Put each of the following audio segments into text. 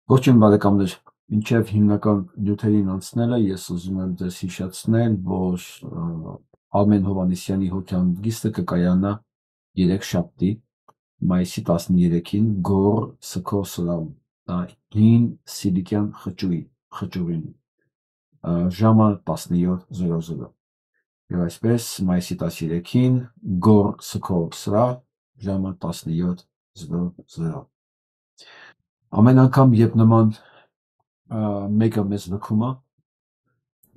Ողջույն բարեկամներ, մինչև հիմնական նյութերին անցնելը ես ուզում եմ ձեզ հիշեցնել, որ Արմեն Հովհաննիսյանի հոգեհանգիստը կկայանա երեքշաբթի, մայիսի 13-ին Գոր Սքո սրահում, հին Սիլիկյան խճուղին, ժամը 17:00 եւ այսպես մայիսի 13-ին Գոր Սքո սրահ, ժամը 17:00 Ամեն անգամ, երբ նման մեկը մեզ լքում է,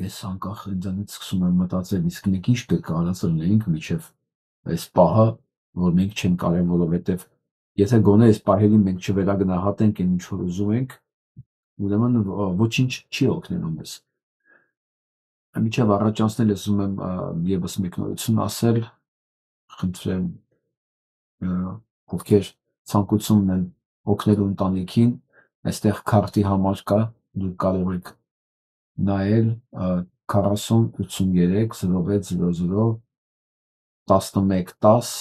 ես անկախ ինձանից սկսում եմ մտածել, իսկ մենք ինչ պետք է արածնեինք միջև այս պահը, որ մենք չենք կարել, որովհետև եթե գոնե այս պահերին մենք չվերագնահատենք այն ինչ որ ուզում ենք, ուրեմն ոչինչ չի օգնելու մեզ։ Միջև առաջանցնել ես ուզում եմ եւս մեկ նորություն ասել, խնդրեմ ովքեր ցանկություն ունեն օգնելու ընտանիքին, այստեղ քարտի համար կա, դուք կարող եք նայել 40 83 0600 1110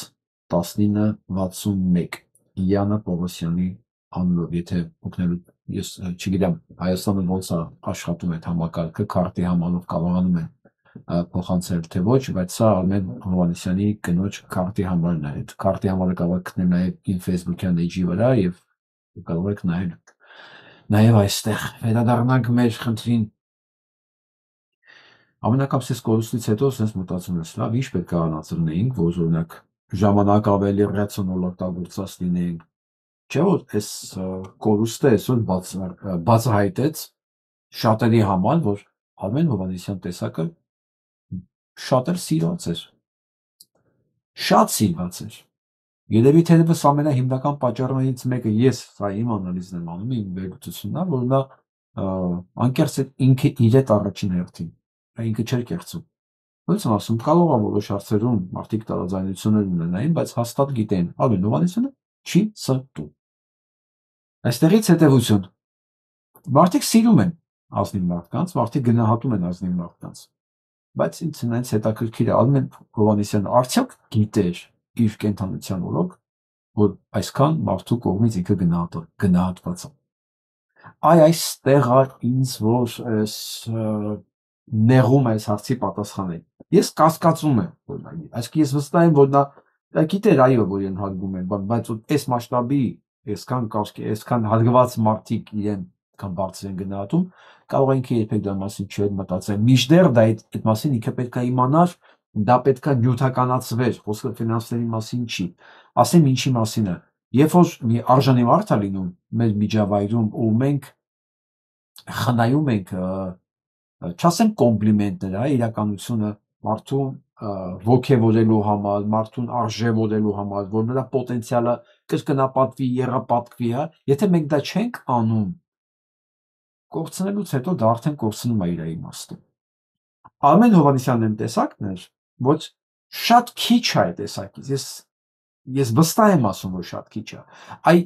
1961 Յանը Պողոսյանի անունով, եթե օգնելու, ես չգիտեմ Հայաստանը ոնց է աշխատում այդ համակարգը, քարտի համանով կարողանում են փոխանցել թե ոչ, բայց սա Արմեն Հովհաննիսյանի կնոջ քարտի համարն է, այդ քարտի համարը կարող եք գտնել նաև իմ Facebook-յան էջի վրա եւ կարող եք նայել նաև այստեղ։ Վերադառնանք մեր խնդրին։ Ամենակապսես կորուստից հետո sense մտածում ես, լավ, ինչ պետք է անացնեինք, որ օրինակ ժամանակ ավելի ռացիոնալ օգտագործած լինեինք։ Չէ՞ որ այս կորուստը այսօր բացահայտեց շատերի համար, որ Արմեն Հովհաննիսյան տեսակը շատ էլ սիրված էր։ Շատ սիրված էր։ Երևի թերևս ամենահիմնական պատճառներից մեկը ես սա իմ անալիզն եմ անում, իմ վերլուծությունն է, որ նա անկեղծ ինքը իր հետ առաջին հերթին, ինքը չէր կեղծում։ Ոնց եմ ասում, կարող է որոշ հարցերում մարդիկ տարաձայնություններ ունենային, բայց հաստատ գիտեն, Արմեն Հովհաննիսյանը չի սրտում։ Այստեղից հետևություն։ Մարդիկ սիրում են ազնիվ մարդկանց, մարդիկ գնահատում են ազնիվ մարդկանց, բայց ինձ հենց հետաքրքիր է Արմեն Հովհաննիսյանը արդյոք գիտեր իր կենթանության օրոք, որ այսքան մարդու կողմից ինքը գնահատված է։ Այստեղ է ինձ որ այս նեղում այս հարցի պատասխանել։ Ես կասկածում եմ, որ նա այսինքն ես վստահ եմ, որ նա գիտեր այո, որ իրեն հարգում են, բայց այս մասշտաբի, այսքան հարգված մարդիկ իրեն կան բարձր են գնահատում, կարող է ինքը երբեք դրա մասին չէր մտածել։ Մինչդեռ դա այդ մասին ինքը պետք է իմանար, դա պետք է նյութականացվեր, խոսքը ֆինանսների մասին չի։ Ասեմ ինչի մասին է։ Երբ որ մի արժանի մարդ է լինում մեր միջավայրում, ու մենք խնայում ենք, չասեմ կոմպլիմենտներ, իրականությունը մարդուն ոգևորելու համար, մարդուն արժևորելու համար, որ նրա պոտենցիալը կրկնապատկվի, եռապատկվի, եթե մենք դա չենք անում, կորցնելուց հետո դա արդեն կորցնում է իր իմաստը։ Արմեն Հովհաննիսյանն այն տեսակն էր, ոչ շատ քիչ է այդ տեսակից։ Ես վստահ եմ ասում, որ շատ քիչ է։ Այ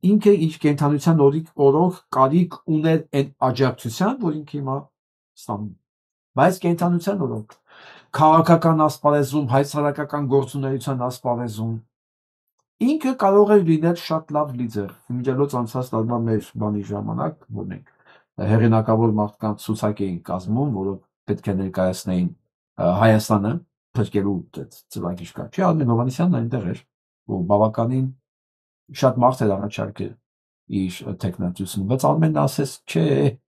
ինքը իր կենթանության օրոք կարիք ուներ այն աջակցության, որ ինքը հիմա ստանում։ Բայց կենթանության օրոք քաղաքական ասպարեզում, հայցարարական գործունեության ասպարեզում ինքը կարող էր լինել շատ լավ լիդեր։ Իմիջիայլոց անցած տարվա մեր բանի ժամանակ, որ մենք հեղինակավոր մարդկանց ցուցակ էին կազմում, որոնք պետք է ներկայացնեին Հայաստանը փրկելու ծրագիր կա։ Չէ, Արմեն Հովհաննիսյանն այնտեղ էր, որ բավականին շատ մարդ էր առաջարկել իր տեխնատությունը, բայց Արմենն ասես, չէ,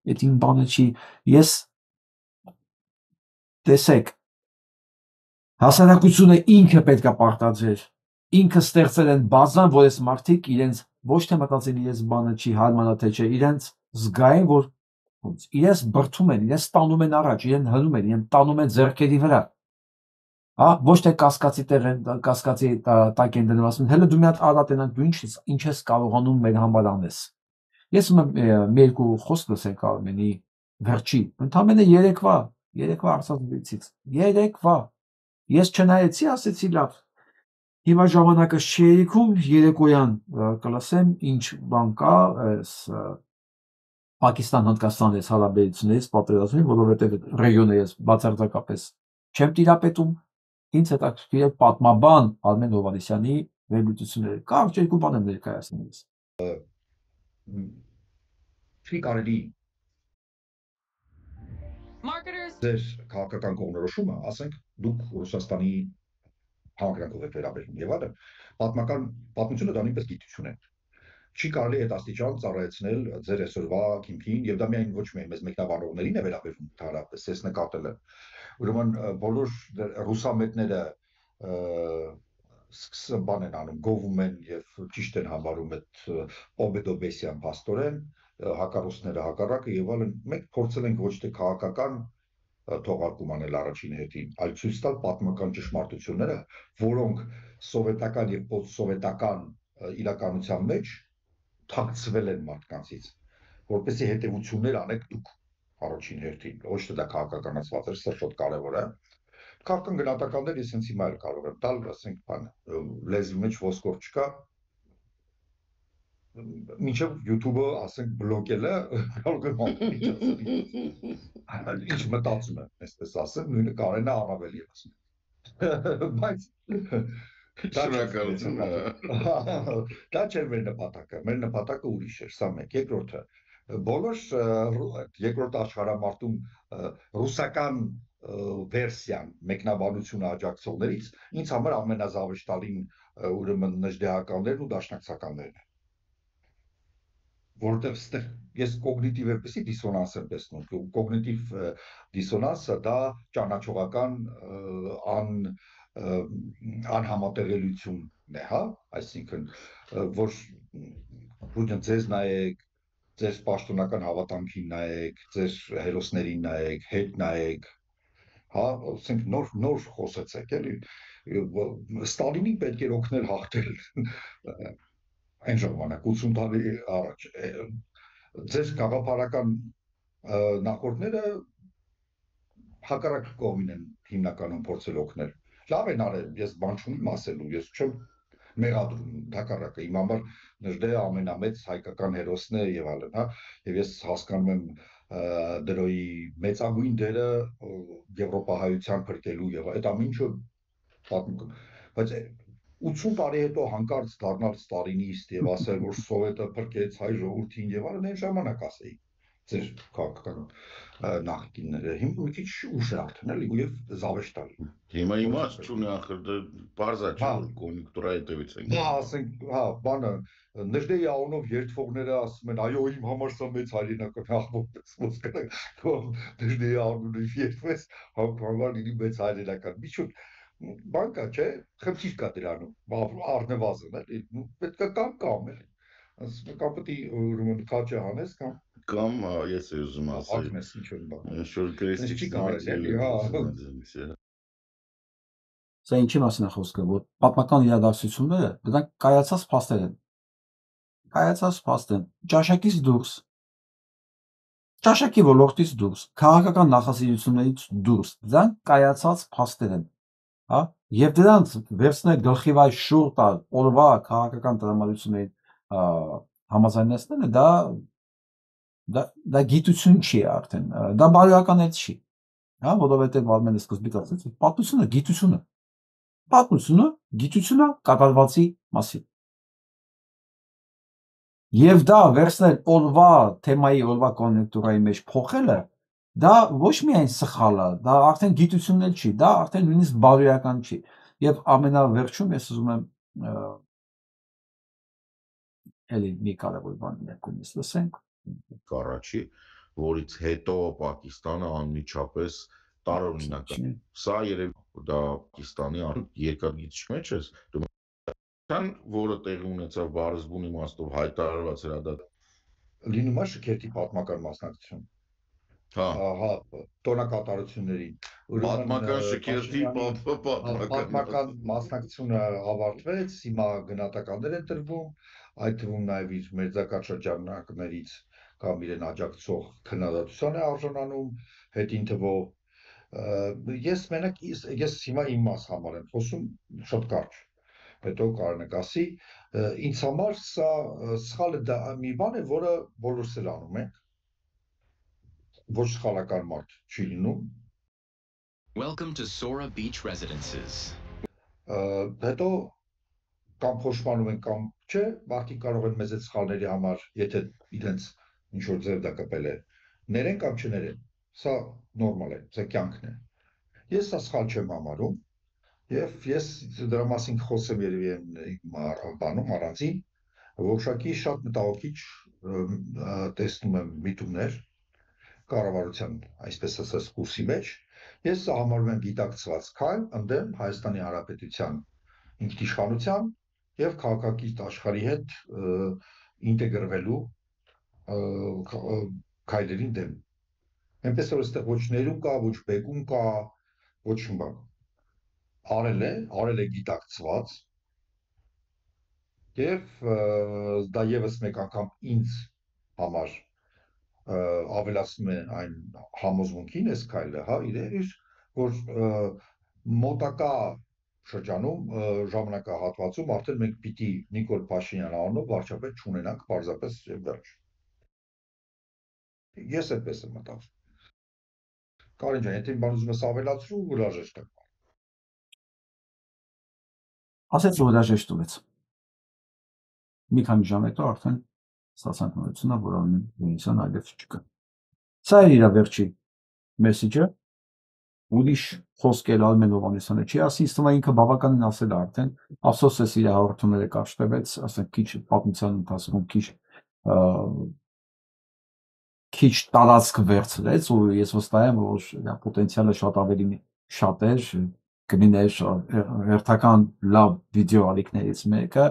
այդ իմ բանը չի։ Ես տեսեք, հասարակությունը ինքը պետք է պարտադրեր, ինքը ստեղծել են բազան, որ այս մարդիկ իրենց ոչ թե մտածեն իրենց բանը չի հարմարա թե չէ, իրենց զգային, որ իրենց բրդում են, իրենց տանում են առաջ, իրեն հնում են, իրեն տանում են ձեռքերի վրա։ Հա, ոչ թե կասկածի տակ են դնում, ասում, հələ դու մի հատ արա տենանք, դու ինչ ես կարողանում մեր համար անես։ Ես մի երկու խոսք լսենք Արմենի վերջի, ընդամենը երեկվա արցախից, երեկվա։ Ես չնայեցի, ասեցի լավ։ Հիմա ժամանակը չի երիքում, երեկոյան կլսեմ ինչ բան կա այս Պակիստան-Հնդկաստան այս հարաբերություններից պատերազմի, որովհետև ռեգիոնը ես բացարձակապես չեմ տիրապետում, ինձ հետաքրքիր է պատմաբան Արմեն Հովհաննիսյանի վերլուծությունները։ Կարճ երկու բան եմ ներկայացնելիս։ Չի կարելի ձեր քաղաքական կողմնորոշումը, ասենք, դուք Ռուսաստանի համակարգով եք վերաբերվում եւ այլն, պատմությունը դա նույնպես գիտություն է։ Չի կարելի այդ աստիճան ծառայեցնել ձեր այսօրվա քիմքին եւ դա միայն ոչ միայն մեզ մեկնաբանողներին է վերաբերվում ընդհանրապես, ես նկատել եմ։ Ուրեմն բոլոր ռուսամետները բան են անում, գովում են եւ ճիշտ են համարում այդ Պոբեդոբեսյան փաստորեն, հակառուսները հակառակը եւ այլն։ Մենք փորձել ենք ոչ թե քաղաքական թողարկում անել առաջին հերթին, այլ ցույց տալ պատմական ճշմարտությունները, որոնք սովետական եւ պոստսովետական իրականության մեջ թաքցվել են մարդկանցից, որպեսզի հետևություններ անեք դուք առաջին հերթին, ոչ թե դա քաղաքականացված է, սա շատ կարևոր է։ Քաղաքական գնահատականներ ես հենց հիմա էլ կարող եմ տալ, ասենք, բան, լեզվի մեջ ոսկոր չկա, մինչև YouTube-ը, ասենք, բլոկելը, կարող եմ ասել, ինչ մտածում եմ, այսպես ասեմ, նույնը կարենա առավել ևս։ Բայց շնորհակալություն։ Դա չէր մեր նպատակը ուրիշ էր, սա մեկ, երկրորդը, բոլոր երկրորդ աշխարհամարտում ռուսական վերսիան մեկնաբանությունը աջակցողներից ինձ համար ամենազավեշտալին ուրեմն նժդեհականներն ու դաշնակցականներն են, որովհետև ստեղ ես կոգնիտիվ էպիսի դիսոնանս եմ տեսնում, կոգնիտիվ դիսոնանսը դա ճանաչողական անհամատեղելությունն է, հա, այսինքն որ ձեզ նայեք, ձեր պաշտոնական հավատամքին նայեք, ձեր հերոսներին նայեք, հետ նայեք, հա, ասենք նոր խոսեցեք, էլի, Ստալինին պետք էր օգնել հաղթել այն ժամանակ 80 տարի առաջ, ձեր գաղափարական նախորդները հակառակ կողմին են հիմնականում փորձել օգնել, լավ են արել, ես բան չունեմ ասելու, ես չեմ մեղադրում, հակառակը, իմ համար Նժդեհը ամենամեծ հայկական հերոսն է եւ այլն, հա, եւ ես հասկանում եմ դրոյի մեծագույն դերը եվրոպահայության փրկելու եւ այդ ամեն ինչը պատմում, բայց 80 տարի հետո հանկարծ դառնալ ստալինիստ եւ ասել, որ սովետը փրկեց հայ ժողովրդին եւ այլն, այն ժամանակ ասեի ձեր քաղաքական նախկինները, հիմա մի քիչ ուշ է արդեն, էլի, եւ զավեշտալի։ Հիմա իմաստ չունի, ախր դա բարձա չէ, որ կոնյունկտուրայի հետևից են։ Հա, ասենք, հա, բանը Նժդեհի անունով երդվողները ասում են, այո, իմ համար սա մեծ հայրենական աղբոտ է, Նժդեհի անունով երդվես, համար լինի մեծ հայրենական։ Միջոց բան կա, չէ, խնդիր կա դրանում, առնվազն, էլի, պետք է կամ էլի։ Կամ պետք է ուրեմն քաչը հանես կամ ես ուզում ասել ինչ որ գրեստիկ կարելի, հա։ Սա ինչի մասին է խոսքը, որ պատմական իրադարձությունները դրանք կայացած փաստեր են։ Կայացած փաստ են, ճաշակից դուրս, ճաշակի ոլորտից դուրս, քաղաքական նախասիրություններից դուրս, դրանք կայացած փաստեր են, հա, եւ դրանց վերցնել գլխիվայր շուռ տալ օրվա քաղաքական տրամադրությունների համաձայնեցնելը դա գիտություն չի արդեն, դա բարոյական էլ չի, հա, որովհետեւ Արմենը սկզբից ասաց, պատմությունը գիտությունը կատարվածի մասին։ Եվ դա վերցնել օրվա թեմայի, օրվա կոնյունկտուրայի մեջ փոխելը, դա ոչ միայն սխալ է, դա արդեն գիտությունն էլ չի, դա արդեն նույնիսկ բարոյական չի։ Եվ ամենավերջում ես ուզում եմ էլի մի կարևոր բան ներկայացնես, լսենք։ Կառաջի, որից հետո Պակիստանը անմիջապես տարօրինակ է։ Սա երևի դա Պակիստանի երկրագիտության մեջ է, որը տեղի ունեցավ բարձր իմաստով հայտարարված հրադադար։ Լինում է շքերթի պատմական մասնակցություն։ Հա, տոնակատարությունների։ Պատմական շքերթի պատմական մասնակցությունը ավարտվեց, հիմա գնահատականներ են տրվում, այդ թվում նաև իր մերձակա շրջանակներից կամ իրեն աջակցող քննադատության է արժանանում, հետին թվով ես հիմա իմ մաս համար եմ խոսում շատ կարճ, հետո կարնկասի, ինձ համար սա սխալը դա մի բան է, որը բոլորս էլ անում ենք, ոչ սխալական մարդ չի լինում։ Welcome to Sora Beach Residences. Հետո կամ փոշմանում են կամ չէ, մարդիկ կարող են մեծ սխալների համար, եթե իրենց ինչ որ ձև դա կպել է, ներեն կամ չներեն, սա նորմալ է, սա կյանքն է։ Ես սա սխալ չեմ համարում, եւ ես դրա մասին խոսեմ երևի բանում առանձին, որոշակի շատ մտահոգիչ տեսնում եմ միտումներ կառավարության, այսպես ասած, կուրսի մեջ։ Ես սա համարում եմ գիտակցված քայլ ընդդեմ Հայաստանի Հանրապետության ինքնիշխանության եւ քաղաքակիրթ աշխարհի հետ ինտեգրվելու քայլերին դեմ։ Այնպես որ այստեղ ոչ ներում կա, ոչ բեկում կա, ոչ բան։ Արել է գիտակցված եւ դա եւս մեկ անգամ ինձ համար ավելացնում է այն համոզմունքին այս քայլը, հա, իրեն որ մոտակա շրջանում ժամանակահատվածում արդեն մենք պիտի Նիկոլ Փաշինյան անունով վարչապետ չունենանք պարզապես եւ վերջ։ Ես այդպես եմ մտածում։ Կարեն ջան, եթե բան ուզում ես ավելացրու, հրաժեշտ եմ։ Ասեց որ հրաժեշտ տվեց։ Մի քանի ժամ հետո արդեն ստացանքնությունը, որ Հովհաննիսյան այլև չկա։ Սա է իր վերջի մեսեջը։ Ուրիշ խոսքեր Արմեն Հովհաննիսյանը չի ասի, ինձ թվում է ինքը բավականին ասել է արդեն, ափսոս էս իր հաղորդումները կարճտվեց, ասենք քիչ պատմության ընթացքում քիչ տարածք վերցրեց, ու ես վստահ եմ, որ պոտենցիալը շատ ավելի շատ էր, կլիներ հերթական լավ վիդեո ալիքներից մեկը,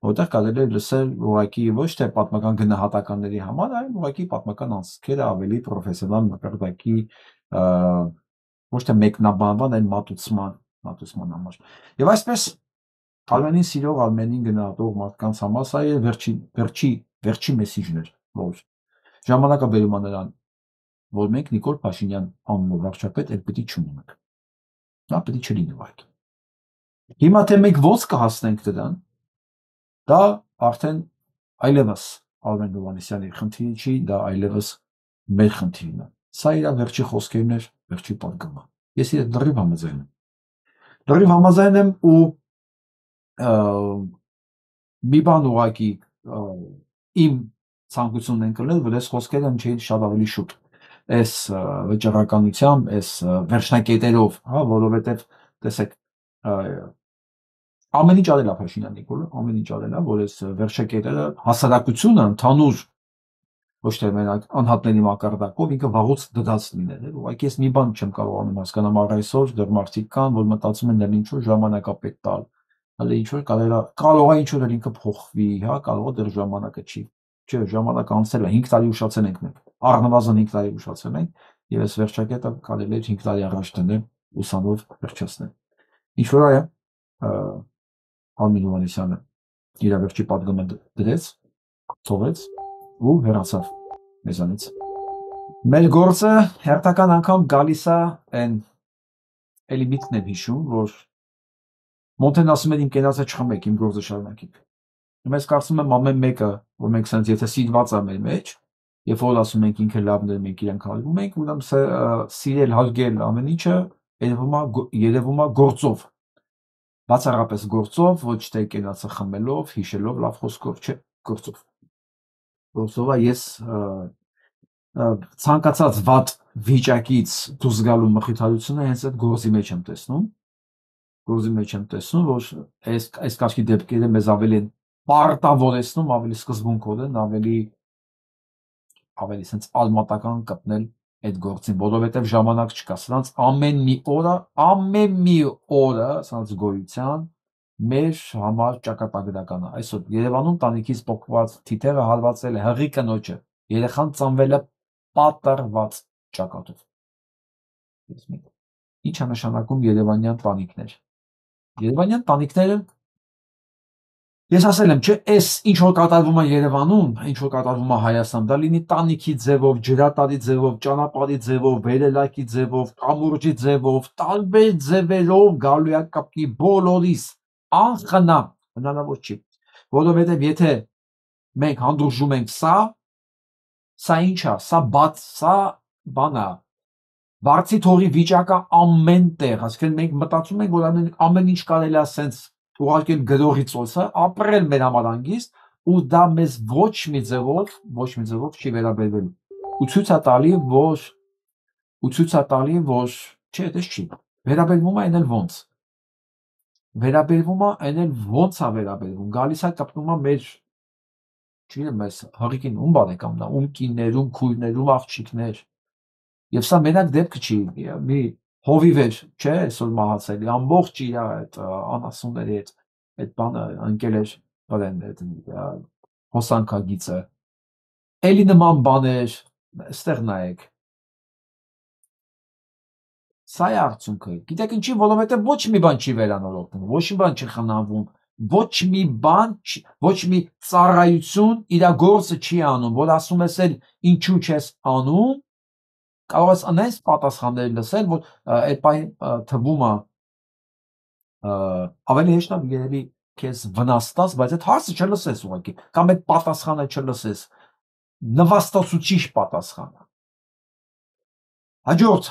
որտեղ կարելի է լսել ուղղակի ոչ թե պատմական գնահատականների համար, այլ ուղղակի պատմական անցքերը ավելի պրոֆեսիոնալ մակարդակի ոչ թե մեկնաբանման, այլ մատուցման համար։ Եվ այսպես Արմենին սիրող, Արմենին գնահատող մարդկանց համար սա է վերջի մեսիջն էր, որ ժամանակը բերում է նրան, որ մենք Նիկոլ Փաշինյան անունով վարչապետ էլ պիտի չունենանք։ Դա պիտի չլինի ուղղակի։ Հիմա թե մենք ոնց կհասնենք դրան, դա արդեն այլևս Արմեն Հովհաննիսյանի խնդիրը չի, դա այլևս մեր խնդիրն է։ Սա իր վերջի խոսքերն էր, վերջի պատգամը։ Ես իր դրիվ համաձայն եմ։ Դրիվ համաձայն եմ ու մի բան ուղղակի իմ ցանկությունն են կլել, որ այս խոսքերը չէին շատ ավելի շուտ։ Այս վճռականությամբ, այս վերջնակետերով, հա, որովհետև տեսեք ամեն ինչ արել է Փաշինյան Նիկոլը, ամեն ինչ արել է, որ այս վերջակետերը հասարակությունը ընդհանուր ոչ թե մենակ անհատների մակարդակով ինքը վաղուց դդած լինել է։ Ուղղակի ես մի բան չեմ կարողանում հասկանալ առ այսօր, դեռ մարդիկ կան, որ մտածում են դեռ ինչ-որ ժամանակապետ տալ, հələ ինչ-որ կարող է ինչ-որ ինքը փոխվի, հա, կարող է դեռ ժամանակը չի։ Չէ, ժամանակը անցել է, 5 տարի ուշացել ենք մենք, առնվազն 5 տարի ուշացել ենք, եւ այս վերջակետը կարելի է 5 տարի առաջ դնել, ուսանով վերջացնել։ Ինչ որ այ Արմեն Հովհաննիսյանը իր վերջի պատգամը դրեց, թողեց ու հեռացավ մեզանից։ Մեր գործը հերթական անգամ գալիս է այն էլի միտքն եմ հիշում, որ Մոնտեն ասում էր իմ կենացը չխմեք, իմ գործը շարունակեք։ Ես կարծում եմ ամեն մեկը, որ մենք սենց եթե սիրված է մեր մեջ, երբ որ ասում ենք ինքը լավն է, մենք իրենք հարգում ենք, ուրեմն սիրել, հարգել ամեն ինչը երևում է գործով։ Բացառապես գործով, ոչ թե կենացը խմելով, հիշելով, լավ խոսքով, չէ, գործով։ Գործով ես ցանկացած վատ վիճակից դուրս գալու մխիթարությունը հենց այդ գործի մեջ եմ տեսնում, որ այս կարգի դեպքերը մեզ ավելի պարտավորեցնում, ավելի սկզբունքով են, ավելի սենց արմատական կպնել այդ գործին, որովհետև ժամանակ չկա, սրանց ամեն մի օրը սրանց գոյության մեր համար ճակատագրական է։ Այսօր Երևանում տանիքից փոխված թիթեղը հարվածել է հղի կնոջը, երեխան ծնվել է պատրված ճակատով։ Ինչ է նշանակում երևանյան տանիքներ։ Երևանյան տանիքները ես ասել եմ, չէ, այս ինչ որ կատարվում է Երևանում, ինչ որ կատարվում է Հայաստանում, դա լինի տանիքի ձևով, ջրատարի ձևով, ճանապարհի ձևով, վերելակի ձևով, կամուրջի ձևով, տարբեր ձևերով գալու է կապի բոլորիս անխնամ, հնարավոր չի, որովհետև եթե մենք հանդուրժում ենք սա ինչ է, սա բան է, բարձի թողի վիճակը ամեն տեղ, այսինքն մենք մտածում ենք, որ ամեն ինչ կարելի է սենց ուղարկել գրողի ծոցը, ապրել մեր համար հանգիստ, ու դա մեզ ոչ մի ձևով չի վերաբերվելու։ Ու ցույց է տալի, որ չէ, դες չի։ Վերաբերվում է այնել ոնց։ Վերաբերվում է այնել ոնց է վերաբերվում։ Գալիս է կապնում է մեր չգիտեմ, այս հղիկին ում բարեկամն է, ում կիններ, ում քույրներ, ում աղջիկներ։ Եվ սա մենակ դեպքը չի, մի հովիվ էր, չէ, այսօր մահացել, ամբողջ իր այդ անասունների հետ այդ բանը ընկել էր բրեն հոսանքագիծը։ Էլի նման բաներ, այստեղ նայեք։ Սա է արդյունքը։ Գիտեք ինչի, որովհետև ոչ մի բան չի վերանորոգվում, ոչ մի բան չի խնամվում, ոչ մի ծառայություն իր գործը չի անում, որ ասում ես էլ ինչու չես անում, կարող ես այնպես պատասխաններ լսել, որ այդ պահին թվում է ավելի հեշտ է երևի քեզ վնաստած, բայց այդ հարցը չլսես ուղղակի, կամ այդ պատասխանը չլսես, նվաստացուցիչ պատասխանը։ Հաջորդ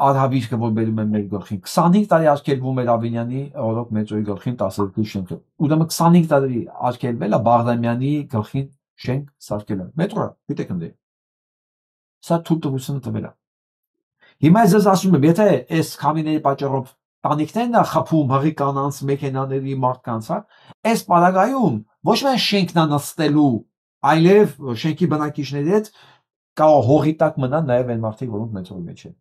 արհավիրքը, որ բերում եմ մեր գլխին, 25 տարի արգելվում էր Ավինյանի օրոք մեծոյի գլխին 12 շենքը։ Ուրեմն 25 տարի արգելվել է Բաղրամյանի գլխին շենք սարքելը։ Մետրո, գիտեք ընդ է։ Սա թույլտվությունը տվել է։ Հիմա ես ասում եմ, եթե այս քամիների պատճառով տանիքներն է խփում հղի կանանց, մեքենաների, մարդկանց, հա, այս պարագայում ոչ միայն շենքն է նստելու, այլև շենքի բնակիչների հետ կարող հողի տակ մնան նաև այն մարդիկ, որոնք մետրոյի մեջ են։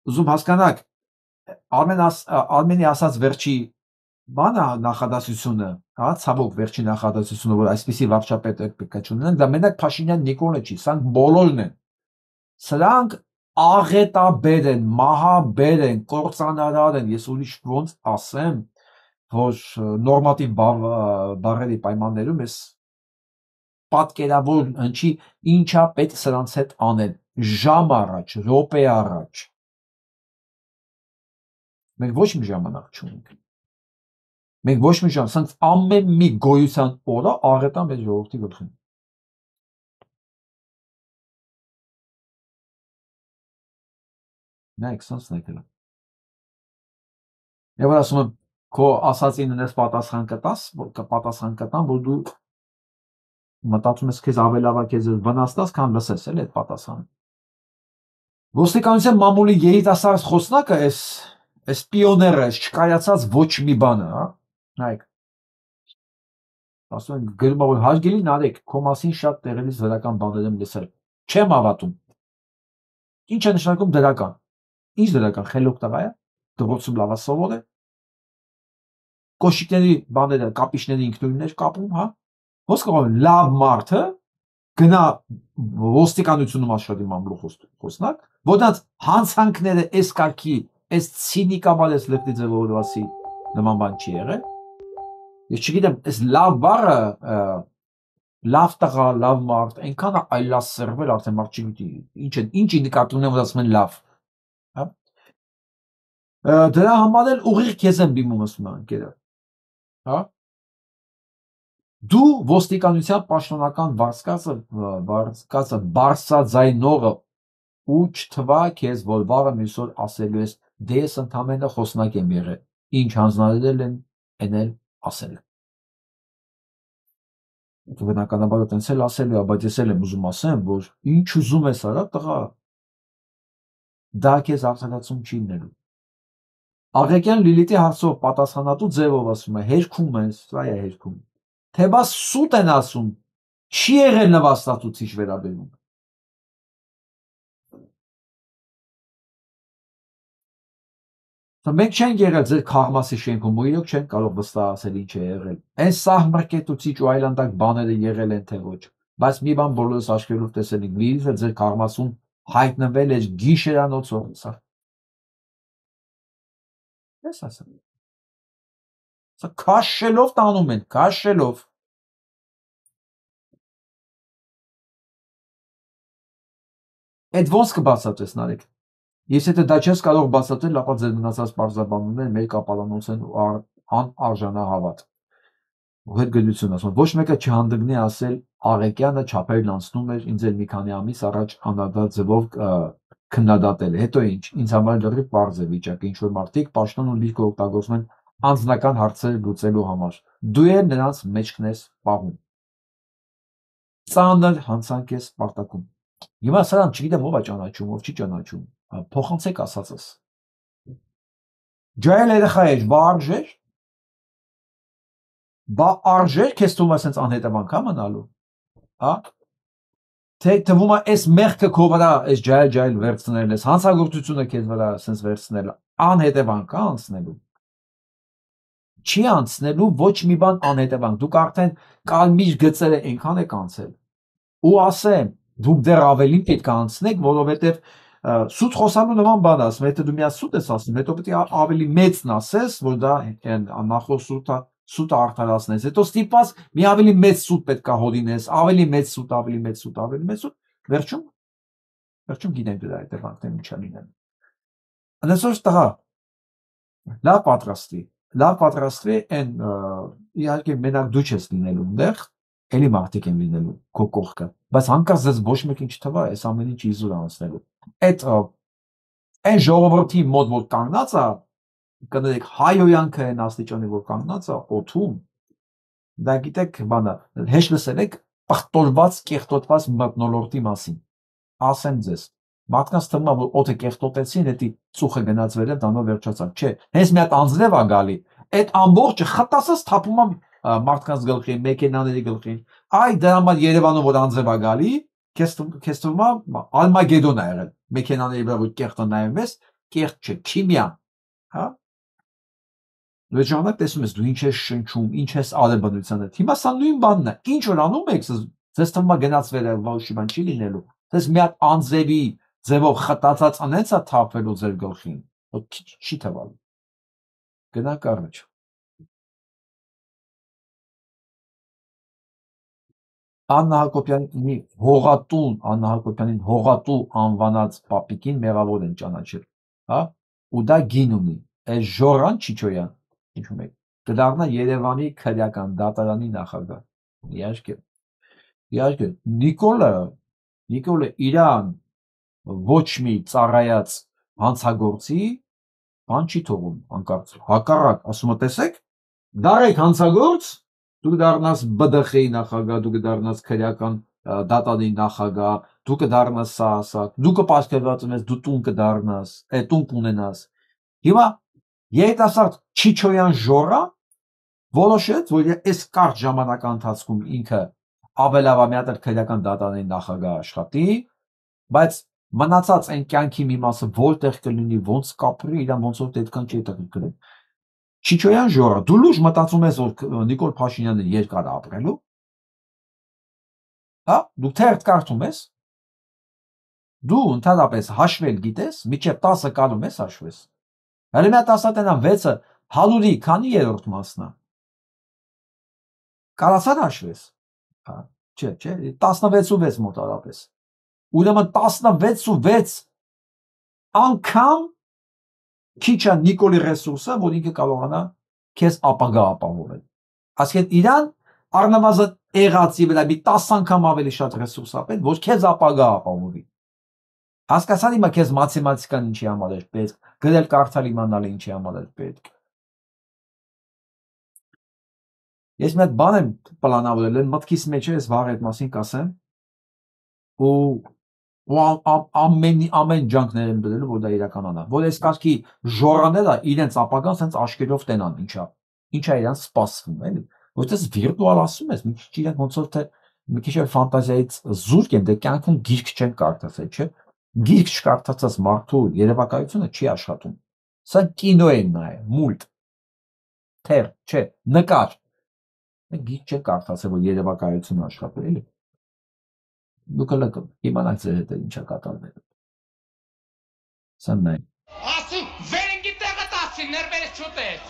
Ուզում հասկանաք, Արմենի ասած վերջի բանը նախադասությունը, հա, ցավոք վերջի նախադասությունը, որ այսպիսի վարչապետ պետք է չունենանք, դա մենակ Փաշինյան Նիկոլը չի, սրանք բոլորն են։ Սրանք աղետաբեր են, մահաբեր են, կործանարար են, ես ուրիշ ոնց ասեմ, որ նորմատիվ բառերի պայմաններում ես պատկերավոր հնչի ինչա պետք սրանց հետ անել, ժամ առաջ, րոպե առաջ։ Մենք ոչ մի ժամանակ չունենք։ Մենք ոչ մի ժամ, սրանք ամեն մի գոյության օրը աղետա մեր ժողովրդի գլխին։ Նայեք, սենց նայքելը։ Եվ ասում եմ, քո ասածին նես պատասխան կտամ, որ դու մտածում ես քեզ ավելավա քեզ վնաստած, քան լսես էլ այդ պատասխանը։ Ոստիկանության մամուլի երիտասարդ խոսնակը այս պիոները, այս չկայացած ոչ մի բանը, հա, նայեք։ Ասում են գրում որ հարգելի Նարեկ, քո մասին շատ տեղերից դրական բաներ եմ լսել։ Չեմ հավատում։ Ինչ է նշանակում դրական։ Ինչ դրական, խելոք տղա է, դրոցում լավա սովոր է։ Կոշիկների բաները, կապիչների ինքնուրույններ կապում, հա։ Ոնց կարող է լավ մարդը գնա ոստիկանությունում աշխատի մամուլի խոսնակ, որ նրանց հանցանքները այս կարգի, այս ցինիկաբար այս լրտի ձևավորվածի նման բան չի եղել։ Ես չգիտեմ, այս լավ բառը, լավ տղա, լավ մարդ, այնքան այլասերվել արդեն մարդ չգիտի, ինչի նկատի ունեմ, որ ասում են լավ։ Դրա համար էլ ուղիղ քեզ եմ դիմում, ասում է ընկերը։ Հա։ Դու ոստիկանության պաշտոնական վարձկացը բարձրաձայնողը ու չթվա քեզ, որ վաղը մյուսօր ասելու ես, դե ես ընդամենը խոսնակ եմ եղել, ինչ հանձնարարել են, այն էլ ասել։ Բնականաբար տենց էլ ասելու է, բայց ես էլ եմ ուզում ասեմ, որ ինչ ուզում ես արա տղա, դա քեզ արձանացում չի լինելու։ Աղեկյան Լիլիթի հարցով պատասխանատու ձևով ասում է, հերքում ես, սա է հերքում։ Թե բա սուտ են ասում, չի եղել նվաստացուցիչ վերաբերում։ Մենք չենք եղել ձեր Քաղմասի շենքում, ու իրոք չենք կարող վստահ ասել ինչ է եղել։ Այս սահմռկետուցիչ ու այլանդակ բաները եղել են թե ոչ։ Բայց մի բան բոլորս աչքերով տեսել ենք, Լիլիթը ձեր Քաղմասում հայտնվել էր գիշերանոցով, սա։ Ես ասեմ։ Սա քաշելով տանում են, քաշելով։ Այդ ոնց կբացատրես Նարեկ։ Ես եթե դա չես կարող բացատրել, ապա ձեր մնացած պարզաբանումները մեր կապալանոց են անարժանահավատ։ Հետ գնություն ասում, ոչ մեկը չհանդգնի ասել Աղեկյանը չափերն անցնում էր, ինձ էլ մի քանի ամիս առաջ անդադար ձևով քննադատել է։ Հետո ինչ, ինձ համար լրիվ պարզ է վիճակը, ինչ որ մարդիկ պաշտոն ու դիրք օգտագործում են անձնական հարցեր լուծելու համար։ Դու էլ նրանց մեջքն ես պահում։ Ծանր հանցանք ես պարտակում։ Հիմա սրան չգիտեմ ով է ճանաչում, ով չի ճանաչում։ Փոխանցեք ասածս։ Ջահել երեխա էր, բա արժեր։ Բա արժեր քեզ թվում է sense անհետևանք մնալու։ Հա? Թե թվում է այս մեղքը քո վրա, այս ջահել վերցնել ես, հանցագործությունը քեզ վրա sense վերցնել, անհետևանք անցնելու։ Չի անցնելու ոչ մի բան անհետևանք։ Դուք արդեն կալմիր գծերը այնքան եք անցել։ Ու ասեմ, դուք դեռ ավելին պետք է անցնեք, որովհետև սուտ խոսալու նման բան ասում, եթե դու միա սուտ ես ասում, հետո պետք է ավելի մեծն ասես, որ դա նախորդ սուտը արդարացնես։ Հետո ստիպված մի ավելի մեծ սուտ պետք է հորինես, ավելի մեծ սուտ, ավելի մեծ սուտ, ավելի մեծ սուտ, վերջում գիտենք դրա հետևանքները ինչա լինեն։ Անեսօր տղա, լավ պատրաստվի, այն իհարկե մենակ դու չես լինելու այնտեղ, էլի մարդիկ են լինելու քո կողքը, բայց հանկարծ ձեզ ոչ մեկին չթվա այս ամեն ինչ իզուր անցնելու։ Այդ այն ժողովրդի մոտ որ կանգնած է, կներեք հայոյանքը այն աստիճանի որ կանգնած է օթում, դա գիտեք բանը, հեշտ լսել եք պղտորված, կեղտոտված մթնոլորտի մասին։ Ասեմ ձեզ, մարդկանց թվում է որ օդը կեղտոտեցին, դա ծուխը գնաց վերև, դանով վերջացավ։ Չէ, հենց մի հատ անձրև է գալի, այդ ամբողջը խտասած թափում է մարդկանց գլխին, մեքենաների գլխին։ Այ դրա համար Երևանում որ անձրև է գալի, քեզ թվում է Ալմագեդոն է եղել։ Մեքենաների վրա որ կեղտը նայում ես, կեղտ չէ, քիմիա, հա։ Դու ժամանակ տեսնում ես դու ինչ ես շնչում, ինչ ես արևբնությանը։ Հիմա սա նույն բանն է։ Ինչ որ անում եք, ձեզ թվում է գնաց վերև, ոչ մի բան չի լինելու։ Ձեզ մի հատ անձրևի ձևով խտացած անեց է թափվելու ձեր գլխին։ Չի թվալու։ Գնանք առաջ։ Աննա Հակոբյանին հողատու անվանած պապիկին մեղավոր են ճանաչել, հա, ու դա գին ունի, այս Ժորան Չիչոյան, ինչու՞ մեկ, կդառնա Երևանի քրեական դատարանի նախագահ, իհարկե, Նիկոլը իրան ոչ մի ծառայած հանցագործի, բան չի թողում, անկարծ, հակառակ, ասում է տեսեք, դարեք հանցագործ, դու կդառնաս ԲԴԽ-ի նախագահ, դու կդառնաս քրեական դատարանի նախագահ, դու կդառնաս սա, դու կպարգևատրվես, դու տուն կդառնաս, տուն կունենաս։ Հիմա երիտասարդ Չիչոյան Ժորա որոշեց, որ այս կարճ ժամանակա ընթացքում ինքը ավելավա մի հատ քրեական դատարանի նախագահ աշխատի, բայց մնացած այն կյանքի մի մասը որտեղ կլինի, ոնց կապրի, իրան ոնց որ դետքան չի տակրել։ Չիչոյան Ժորա, դու լուրջ մտածում ես, որ Նիկոլ Փաշինյանը երկար ապրելու։ Հա, դու թերթ կարդում ես։ Դու ընդհանրապես հաշվել գիտես, մինչև 10-ը կարում ես հաշվես։ Հələ մի հատ ասա տենա 6-ը հանուրի քանի երրորդ մասն է։ Կարասան հաշվես։ Հա, չէ, 16/6 մոտարապես։ Ուրեմն 16/6 անգամ քիչ է Նիկոլի ռեսուրսը, որ ինքը կարողանա քեզ ապագա ապահովել։ Այսինքն իրան առնվազն եղածի վրա մի 10 անգամ ավելի շատ ռեսուրս ապել, որ քեզ ապագա ապահովի։ Հասկացան հիմա քեզ մաթեմատիկան ինչի համար է պետք, գրել կարդալ իմանալ ինչի համար է պետք։ Ես մի հատ բան եմ պլանավորել, մտքիս մեջ է, ես վաղ այդ մասին կասեմ։ Ու ամեն ջանքներ եմ դրելու, որ դա իրականանա, որ այս կարգի ժորաները իրենց ապագան սենց աշկերով տենան, ինչա իրան սպասվում, էլի, որտես վիրտուալ ասում ես, մի քիչ իրենք ոնց որ թե մի քիչ ֆանտազիայից զուրկ են, դե կյանքում գիրք չեն կարդացել, չէ՞։ Գիրք չկարդացած մարդու երևակայությունը չի աշխատում։ Սա կինո է նայել, մուլտ, թեր, չէ, նկար։ Գիրք չեն կարդացել, որ երևակայությունը աշխատի, էլի։ Դուք իմանաք ձեր հետ ինչա կատարվել։ Սա նայ։ Ասի վերնգի տեղը տացի, ներվերս չուտեց։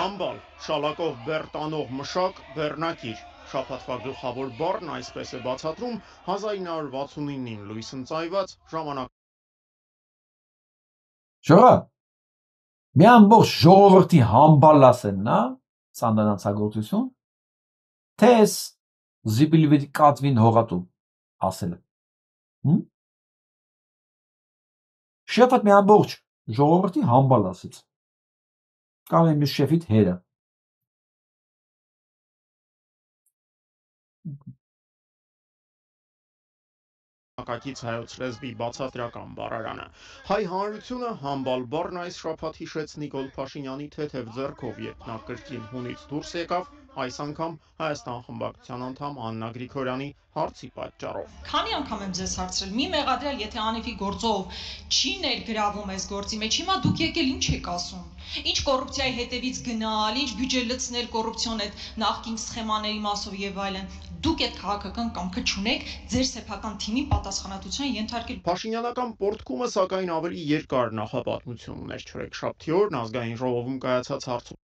Համբալ, շալակով բերտանող մշակ, բեռնակիր։ Շաբաթվա գլխավոր բառն այսպես է բացատրում 1969-ին լույս ընծայված ժամանակ։ Ժողա, մի ամբողջ ժողովրդի համբալաս են, նա, ծանրանացագործություն, թե ես զիբիլվի կատվին հողատու, ասել է։ Շեփդ մի ամբողջ ժողովրդի համբալ ասեց։ Կարող է մյուս շեֆիդ հերը։ Ակակից հայոց լեզվի բացատրական բառարանը։ Հայ հանրությունը համբալ բառն այս շաբաթ հիշեց Նիկոլ Փաշինյանի թեթև ձեռքով, երբ նա կրկին հունից դուրս եկավ, այս անգամ Հայաստան խմբակցության անդամ Աննա Գրիգորյանի հարցի պատճառով։ Քանի անգամ եմ ձեզ հարցրել, մի մեղադրյալ, եթե անիվի գործով չի ներգրավում այս գործի մեջ, հիմա դուք եկել ինչ եք ասում։ Ինչ կոռուպցիայի հետևից գնալ, ինչ բյուջե լցնել կոռուպցիոն այդ նախկին սխեմաների մասով եւ այլն։ Դուք այդ քաղաքական կամքը չունեք ձեր սեփական թիմի պատասխանատվության ենթարկել։ Փաշինյանական պորտկումը սակայն ավելի երկար նախապատմություն ուներ չորեքշաբթի օրն ազգային ժողովում կայացած հարցում։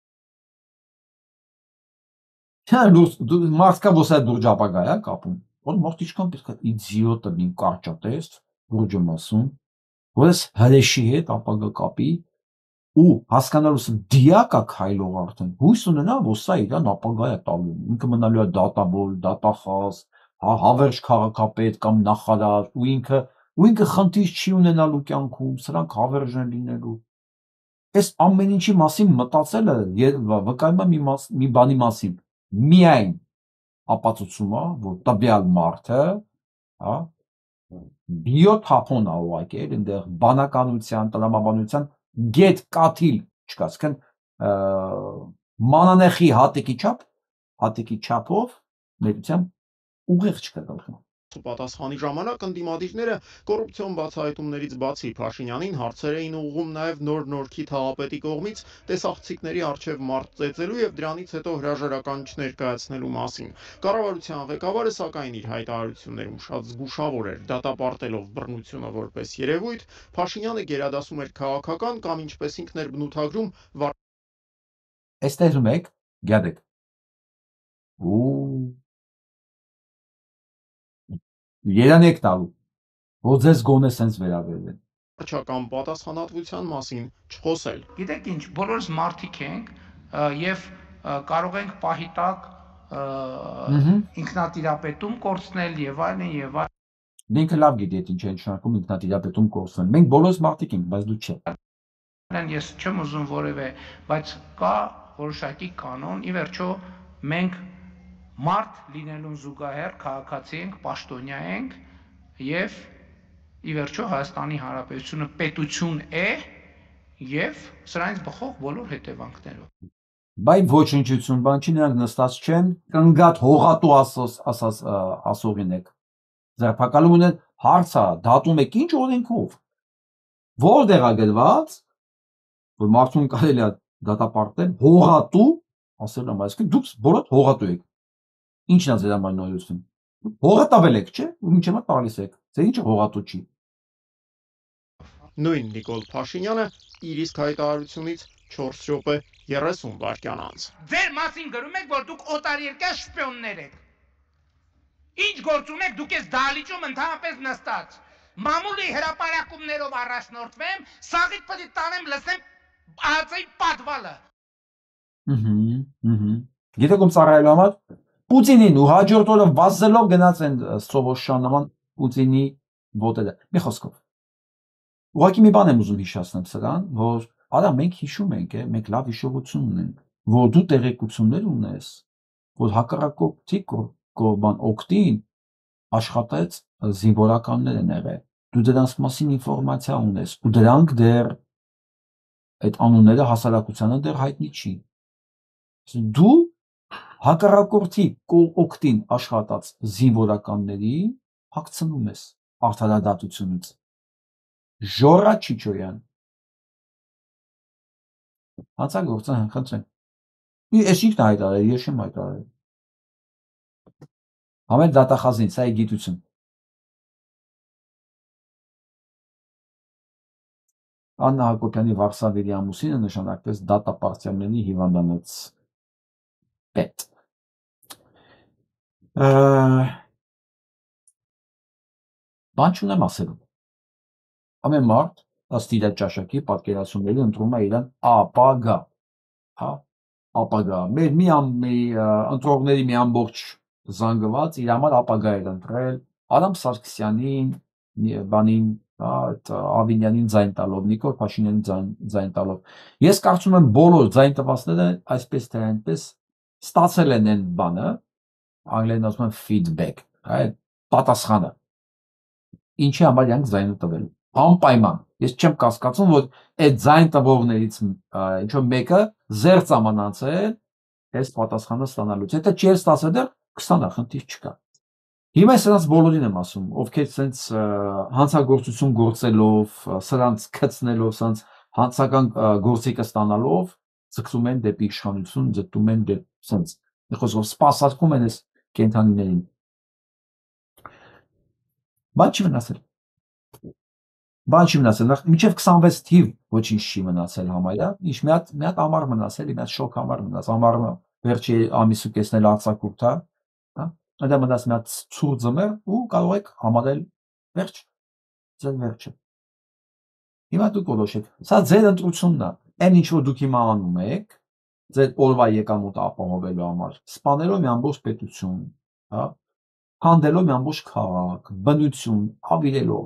Մարդկա ոսա դուրջ ապագա է կապում։ Որ մոտ ինչքան պետք է իդիոտը մի կարճատես դուրջը մասում, որ ես հրեշի հետ ապագա կապի ու հասկանալուց դիակա քայլող արդեն հույս ունենա, որ սա իրան ապագա է տալու։ Ինքը մնալու է դատավոր, դատախազ, հավերժ քաղաքապետ կամ նախարար, ու ինքը խնդիր չի ունենալու կյանքում, սրանք հավերժ են լինելու։ Այս ամեն ինչի մասին մտածելը վկայում է մի բանի մասին։ Միայն ապացուցում է, որ տվյալ մարդը, հա, բիոթափոն է ուղղակի, այնտեղ բանականության, տրամաբանության գետ կաթիլ չկա, ասեն մանանեխի հատիկի չափով ներությամբ ուղիղ չկա դառնում։ Պատասխանի ժամանակ ընդդիմադիրները կոռուպցիոն բացահայտումներից բացի Փաշինյանին հարցեր էին ուղղում նաև նոր-նորքի թաղապետի կողմից տեսախցիկների առջև մարդ ծեծելու եւ դրանից հետո հրաժարական չներկայացնելու մասին։ Կառավարության ղեկավարը սակայն իր հայտարարություններում շատ զգուշավոր էր, դատապարտելով բռնությունը որպես երևույթ, Փաշինյանը գերադասում էր քաղաքական կամ ինչպես ինքն էր բնութագրում Այստեղ մեկ գյադեք։ Երանեք տալու, որ ձեզ գոնե սենց վերաբերվեն։ Վարչական պատասխանատվության մասին չխոսել։ Գիտեք ինչ, բոլորս մարդիկ ենք եւ կարող ենք պահի տակ ինքնատիրապետում կորցնել եւ այլն եւ այլն։ Ինքը լավ գիտի այդ ինչ է նշանակում ինքնատիրապետում կորցնել։ Մենք բոլորս մարդիկ ենք, բայց դու չէ։ Ես չեմ ուզում որևէ, բայց կա որոշակի կանոն, ի վերջո մենք մարդ լինելուն զուգահեռ քաղաքացի ենք, պաշտոնյա ենք եւ ի վերջո Հայաստանի Հանրապետությունը պետություն է եւ սրանից բխող բոլոր հետևանքներով։ Բայ ոչնչություն բան չի, նրանք նստած չեն, կնգատ հողատու ասողին եք։ Ձերբակալում ունեն հարցը, դատում եք ինչ օրենքով։ Որտեղ է գրված, որ մարդուն կարելի է դատապարտել հողատու, ասել եմ, այսինքն դուք բոլոր հողատու եք։ Ինչն է ձեր համար նորություն։ Հողատավել եք, չէ՞, ու ինչ եմ տալիս եք։ Ձեր ինչը հողատու չի։ Նույն Նիկոլ Փաշինյանը իր իսկ հայտարարությունից 4 րոպե 30 վայրկյան անց։ Ձեր մասին գրում եք, որ դուք օտարերկրյա շպիոններ եք։ Ինչ գործ ունեք, դուք ես դահլիճում ընդհանրապես նստած։ Մամուլի հրապարակումներով առաջնորդվեմ, սաղիթ պետք է տանեմ, լսեմ ԱԱԾ-ի պատվալը։ Գիտեք ում ծառայելու համար Պուտինին ու հաջորդ օրը վազելով գնաց են Սովոշյան նման Պուտինի ոտերը։ Մի խոսքով։ Ուղղակի մի բան եմ ուզում հիշեցնել սրան, որ արա մենք հիշում ենք, մենք լավ հիշողություն ունենք, որ դու տեղեկություններ ունես, որ հակառակորդի կորբան օկտին աշխատեց զինվորականներ են եղել։ Դու դրանց մասին ինֆորմացիա ունես, ու դրանք դեռ այդ անունները հասարակությանը դեռ հայտնի չի։ Դու հակառակորդի օկտին աշխատած զինվորականների հագցնում ես արդարադատությունից։ Ժորա Չիչոյան։ Հանցագործան, խնդրեմ։ Ես ինքն հայտարարել, ես չեմ հայտարարել։ Համել դատախազին, սա է գիտություն։ Աննա Հակոբյանի Վարշավերի ամուսինը նշանակվեց դատապարտյալների հիվանդանոց պետ։ Բան չունեմ ասելու։ Ամեն մարդ ըստ իր ճաշակի պատկերացումների ընտրում է իրան ապագա, հա, ապագա։ Մեր ընտրողների մի ամբողջ զանգված իր համար ապագա էր ընտրել Արամ Սարգսյանին, բանին, այդ Ավինյանին ձայն տալով, Նիկոլ Փաշինյանին ձայն տալով։ Ես կարծում եմ բոլոր ձայն տվածները այսպես թե այնպես ստացել են այն բանը, անգլերեն ասում են feedback, այդ պատասխանը։ Ինչի համար իրանք ձայնը տվել։ Անպայման։ Ես չեմ կասկածում, որ այդ ձայն տվողներից ինչ որ մեկը զերծ ամանացել այս պատասխանը ստանալուց։ Եթե չի ստացել դեռ կստանա, խնդիր չկա։ Հիմա ես սրանց բոլորին եմ ասում, ովքեր սենց հանցագործություն գործելով, սրանց քծնելով, սրանց հանցական գործիքը ստանալով, ձգտում են դեպի իշխանություն, ձգտում են դեպի սենց, խոսքով սպասարկում են այս կենթանիներին։ Բան չի մնացել։ Բան չի մնացել, մինչև 26 թիվ ոչինչ չի մնացել համարյա, ինչ մի հատ ամառ մնացել, մի հատ շոկ ամառ մնաց, ամառը վերջի ամիսու կեսն էլ արձակուրդ է, դա մնաց մի հատ ցուրտ ձմեռ ու կարող եք համարել վերջ, ձեր վերջը։ Հիմա դուք որոշեք, սա ձեր ընտրությունն է, այն ինչ որ դուք հիմա անում եք, ձեր օրվա եկամուտը ապահովելու համար, սպանելով մի ամբողջ պետություն, հա, հանդելով մի ամբողջ քաղաք, բնություն, ավիրելով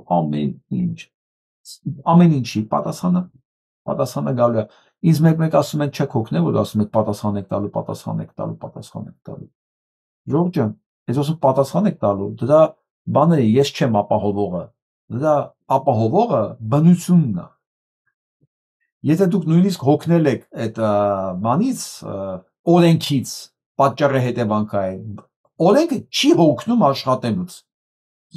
ամեն ինչի պատասխանը գալու է։ Ինձ մեկ ասում են չեք հոգնել, որ ասում եք պատասխան եք տալու։ Ժողովուրդ ջան, ես ասում պատասխան եք տալու, դա բանը ես չեմ ապահովողը, դա ապահովողը բնությունն է։ Եթե դուք նույնիսկ հոգնել եք այդ բանից, օրենքից, պատճառը հետևանքային, օրենքը չի հոգնում աշխատելուց։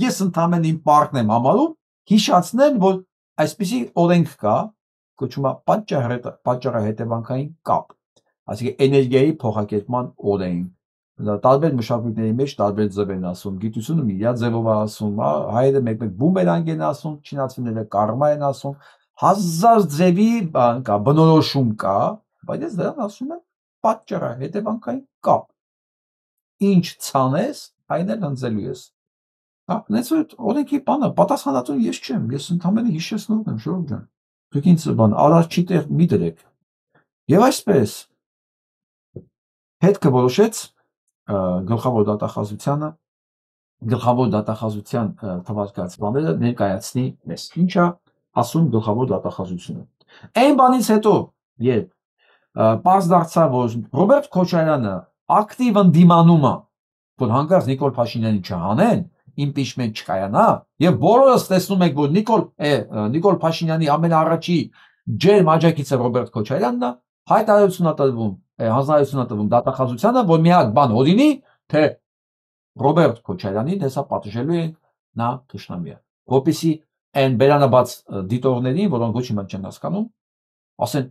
Ես ընդհանրեն իմ պարտքն եմ համարում հիշացնել, որ այսպիսի օրենք կա, կոչվում է պատճառը հետևանքային կապ, այսինքն էներգիայի փոխակերպման օրենք։ Տարբեր մշակույթների մեջ տարբեր ձև են ասում, գիտությունը մի ձևով է ասում, հայերը մեկ-մեկ բումերանգ են ասում, չինացիները կարմա են ասում, հազար ձևի բան կա, բնորոշում կա, բայց ես դրան ասում եմ պատճառը հետևանքային կապ։ Ինչ ցանես, այն էլ հնձելու ես։ Նենց որ օրենքի բանը պատասխանատուն ես չեմ, ես ընդհանրապես հիշեցնող եմ, ժողովուրդ ջան։ Դուք ինձ բան առաջի տեղ մի դրեք։ Եվ այսպես հետքը որոշեց գլխավոր դատախազության թվարկած բաները ներկայացնի մեզ։ Ինչա ասում գլխավոր դատախազությունը։ Այն բանից հետո, երբ պարզ դարձավ, որ Ռոբերտ Քոչարյանը ակտիվ ընդդիմանում է, որ հանկարծ Նիկոլ Փաշինյանին չհանեն, impeachment չկայանա, եւ բոլորս տեսնում եք, որ Նիկոլ Փաշինյանի ամենաառաջի ջերմ աջակիցը Ռոբերտ Քոչարյանն է, հայտարարություն է տրվում, հանձնարարություն է տրվում դատախազությանը, որ մի հատ բան հորինի, թե Ռոբերտ Քոչարյանին հեսա պատժելու են նա թշնամի է, որպեսզի այն բերանաբաց դիտողներին, որոնք ոչ իմանալ չեն հասկանում, ասեն,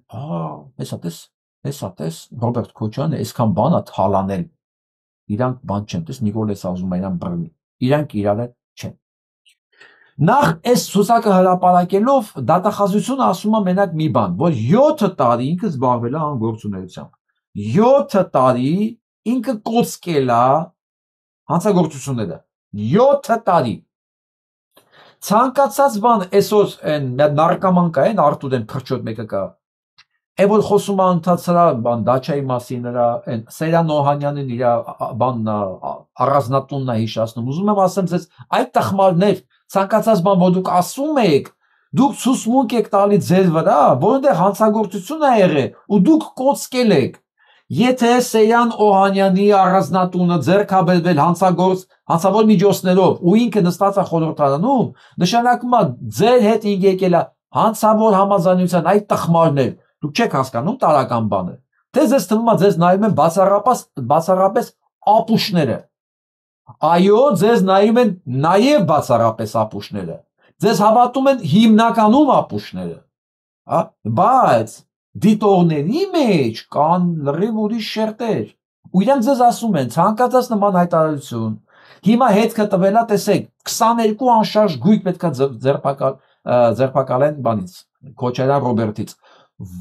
հեսա տես Ռոբերտ Քոչարյանը այսքան բան է թալանել, իրանք բան չեն, տես Նիկոլես ասում է իրան բռնի, իրանք իրարը չեն։ Նախ այս ցուցակը հրապարակելով դատախազությունը ասում է մենակ մի բան, որ 7 տարի ինքը զբաղվել է հանցագործություններությամբ, 7 տարի ինքը կոծկել է հանցագործությունները, 7 տարի։ Ցանկացած բան այսօր այն նարկոման կա, այն Արտուր են փրչոտ մեկը կա, այն որ խոսում է ընդհանրացրա բան Դաչայի մասին, նրա այն Սերյան Օհանյանին իր բանն առանձնատունն է հիշացնում։ Ուզում եմ ասեմ ձեզ, այդ տխմարներ, ցանկացած բան որ դուք ասում եք, դուք ցուսմունք եք տալի ձեր վրա, որոնտեղ հանցագործություն է եղել ու դուք կոծկել եք։ Եթե Սերյան Օհանյանի առանձնատունը ձեռքաբերվել հանցավոր միջոցներով ու ինքը նստած է խորհրդարանում, նշանակում է ձեր հետ ինք եկել է հանցավոր համաձայնության այդ տխմարներ, դուք չեք հասկանում տարական բանը, թե ձեզ թվում է ձեզ նայում են բացառապես ապուշները, այո, ձեզ նայում են նաև բացառապես ապուշները, ձեզ հավատում են հիմնականում ապուշները, բայց դիտողների մեջ կան լրիվ ուրիշ շերտեր, ու իրանք ձեզ ասում են ցանկացած նման հայտարարություն, հիմա հետքը տվելա, տեսեք, 22 անշարժ գույք պետք է ձերբակալեն բանից, Քոչարյան Ռոբերտից,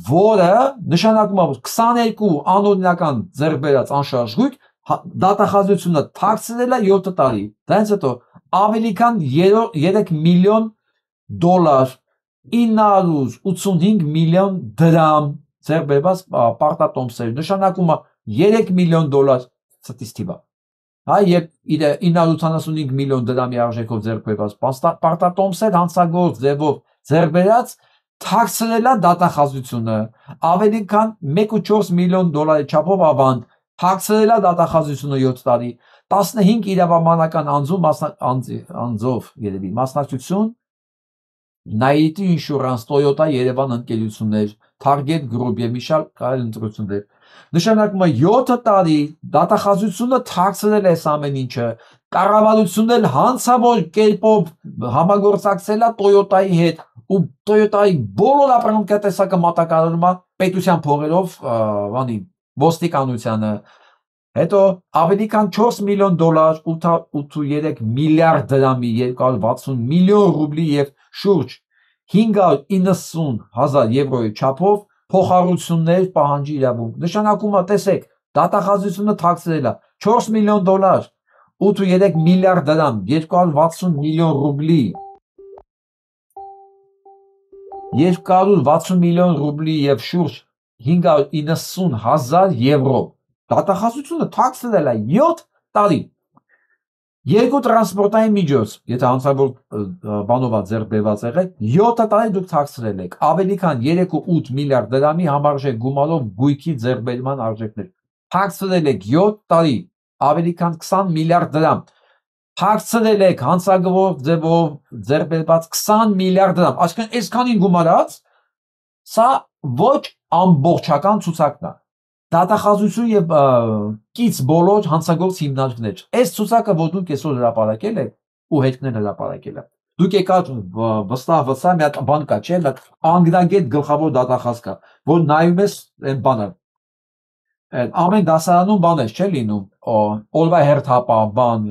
որը նշանակում է 22 անօրինական ձեռքբերած անշարժ գույք դատախազությունը թաքցրել է 7 տարի, դրանից հետո ավելի քան 3 միլիոն դոլար 985 միլիոն դրամ ձեռքբերված պարտատոմսեր, նշանակում է 3 միլիոն դոլար ստատիստիկա, Հա, եւ 985 միլիոն դրամի արժեքով ձեռք բերված պարտատոմսեր հանցագործ ձևով ձեռք բերած թաքցրել է դատախազությունը, ավելի քան 1.4 միլիոն դոլարի չափով ավանդ թաքցրել է դատախազությունը 7 տարի, 15 իրավաբանական անձով երևի մասնակցություն, Naiti Insurance, Toyota Երևան ընկերություններ, Target Group եւ մի շարք այլ ընկերություններ։ Նշանակում է 7 տարի դատախազությունը թաքցրել է ամեն ինչը, կառավարությունն էլ հանցավոր կերպով համագործակցել է Toyota-ի հետ ու Toyota-ի բոլոր ապրանքատեսակը մատակարարում է պետության փողերով ոստիկանությանը։ Հետո ավելի քան 4 միլիոն դոլար, 8.3 միլիարդ դրամի, 260 միլիոն ռուբլի եւ շուրջ 590,000 եվրոյի չափով փոխառություններ պահանջի իրավունք։ Նշանակում է, տեսեք, դատախազությունը թաքցրել է 4 միլիոն դոլար, 8.3 միլիարդ դրամ, 260 միլիոն ռուբլի, 260 միլիոն ռուբլի եւ շուրջ 590,000 եվրո։ Դատախազությունը թաքցրել է 7 տարի։ Երկու տրանսպորտային միջոց, եթե հանցավոր բանով ձեռք բերված եղեք, 7 տարի դուք թաքցրել եք, ավելի քան 3.8 միլիարդ դրամի համարժեք գումարով գույքի ձեռքբերման արժեքներ։ Թաքցրել եք 7 տարի, ավելի քան 20 միլիարդ դրամ։ Թաքցրել եք հանցագործ ձևով ձեռք բերված 20 միլիարդ դրամ։ Այսինքն այսքանին գումարած, սա ոչ ամբողջական ցուցակն է։ Դատախազություն եւ կից բոլոր հանցագործ հիմնարկներ։ Այս ցուցակը, որ դուք այսօր հրապարակել եք ու հետքներ հրապարակել եք, դուք եկած վստահ մի հատ բան կա, չէ՞, անգնագետ գլխավոր դատախազ կա, որ նայում ես այն բանը։ Ամեն դասարանում բան է, չէ՞ լինում, օրվա հերթապա, բան,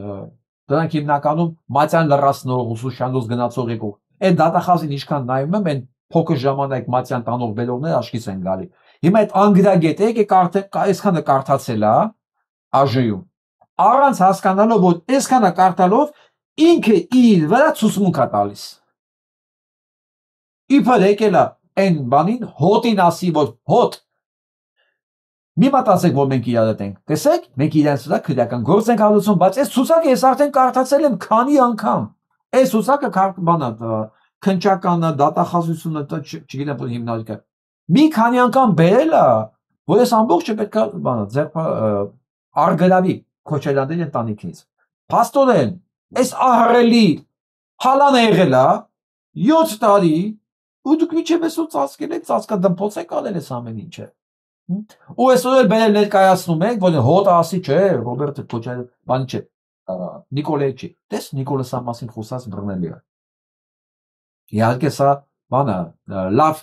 դրանք հիմնականում մատյան լրացնող, ուսուցչանոց գնացող եկող։ Այդ դատախազին ինչքան նայում եմ, այն փոքր ժամանակ մատյան տանող բերողները աչքից են գալի։ Հիմա այդ անգրագետը եկեք այսքանը կարդացել է ԱԺ-ում, առանց հասկանալով, որ այսքանը կարդալով ինքը իր վրա ցուցմունք է տալիս։ Իբր եկել է այն բանին հոտին ասի, որ հոտ մի մտածեք, որ մենք իրար ենք, տեսեք, մենք իրենց վրա քրեական գործ ենք հարուցում, բայց այս ցուցակը ես արդեն կարդացել եմ քանի անգամ։ Այս ցուցակը բանա քննչականը, դատախազությունը, չգիտեմ որ հիմնարկը մի քանի անգամ բերել է, որ այս ամբողջը պետք է բանա արգրավի Քոչարյանների ընտանիքից։ Փաստորեն, այս ահռելի հալան եղել է 7 տարի, ու դուք միջև այսօր ծածկել եք, ծածկադմփոց եք արել այս ամեն ինչը։ Ու այսօր էլ բերել ներկայացնում եք, որ հոտ ասի, չէ, Ռոբերտ Քոչարյան, բանի չէ, Նիկոլայ չի։ Տես Նիկոլասի մասին խոսած բռնելի է։ Իհարկե սա բանը լավ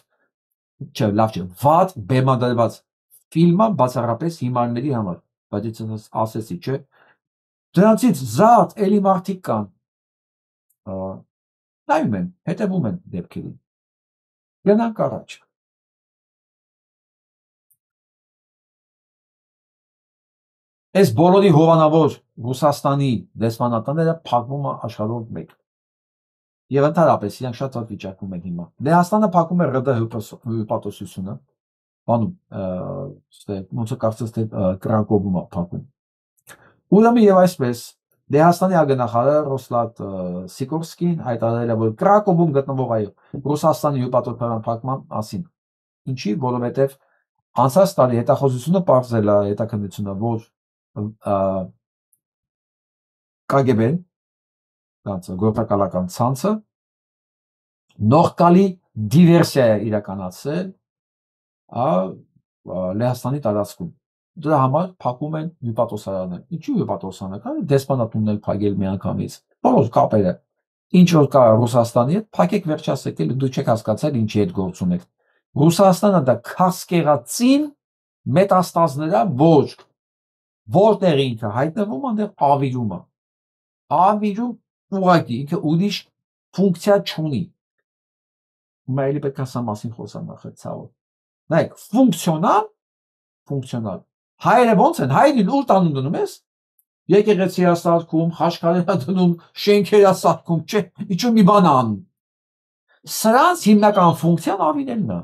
չէ, վատ բեմադրված ֆիլմը բացառապես հիմարների համար, բայց ես ասեցի, չէ, դրանցից զատ էլի մարդիկ կան, նայում են, հետևում են դեպքերին, գնանք առաջ։ Այս բոլորի հովանավոր Ռուսաստանի դեսպանատները փակվում է աշխարհով մեկ։ Եվ ընդհանրապես իրանք շատ վատ վիճակում են հիմա։ Լեհաստանը փակում է ՌԴ հյուպատոսությունը, բանում, ոնց է կարծես թե Կրակովում է փակում։ Ուրեմն եւ այսպես Լեհաստանի ագնախարար Ռոստլատ Սիկորսկին հայտարարել է, որ Կրակովում գտնվող Ռուսաստանի հյուպատոսական փակման մասին։ Ինչի, որովհետեւ անցած տարի հետախուզությունը պարզել է հետաքննությունը, որ KGB-ն գործակալական ցանցը նողկալի դիվերսիա է իրականացրել Լեհաստանի տարածքում։ Դրա համար փակում են հյուպատոսարաններ։ Ինչու հյուպատոսարաններ։ Դեսպանատուններ փակել միանգամից։ Բոլոր կապերը ինչ որ կա Ռուսաստանի հետ, փակեք վերջացեք, դու չեք հասկացել ինչի հետ գործ ունեք։ Ռուսաստանը դա քասկեղածին մետաստազները որտեղ ինքը հայտնվում, այնտեղ ավիրում է։ Ավիրում ուղղակի ինքը ուրիշ ֆունկցիա չունի։ Հիմա էլի պետք է սա մասին խոսամ նախ ցավով։ Նայեք, ֆունկցիոնալ։ Հայերը ո՞նց են, հայերին ուր տանում դնում ես։ Եկեղեցի է սարքում, խաչքարեր է դնում, շենքեր է սարքում, չէ, ինչու մի բան անում։ Սրանց հիմնական ֆունկցիան ավիրելն է։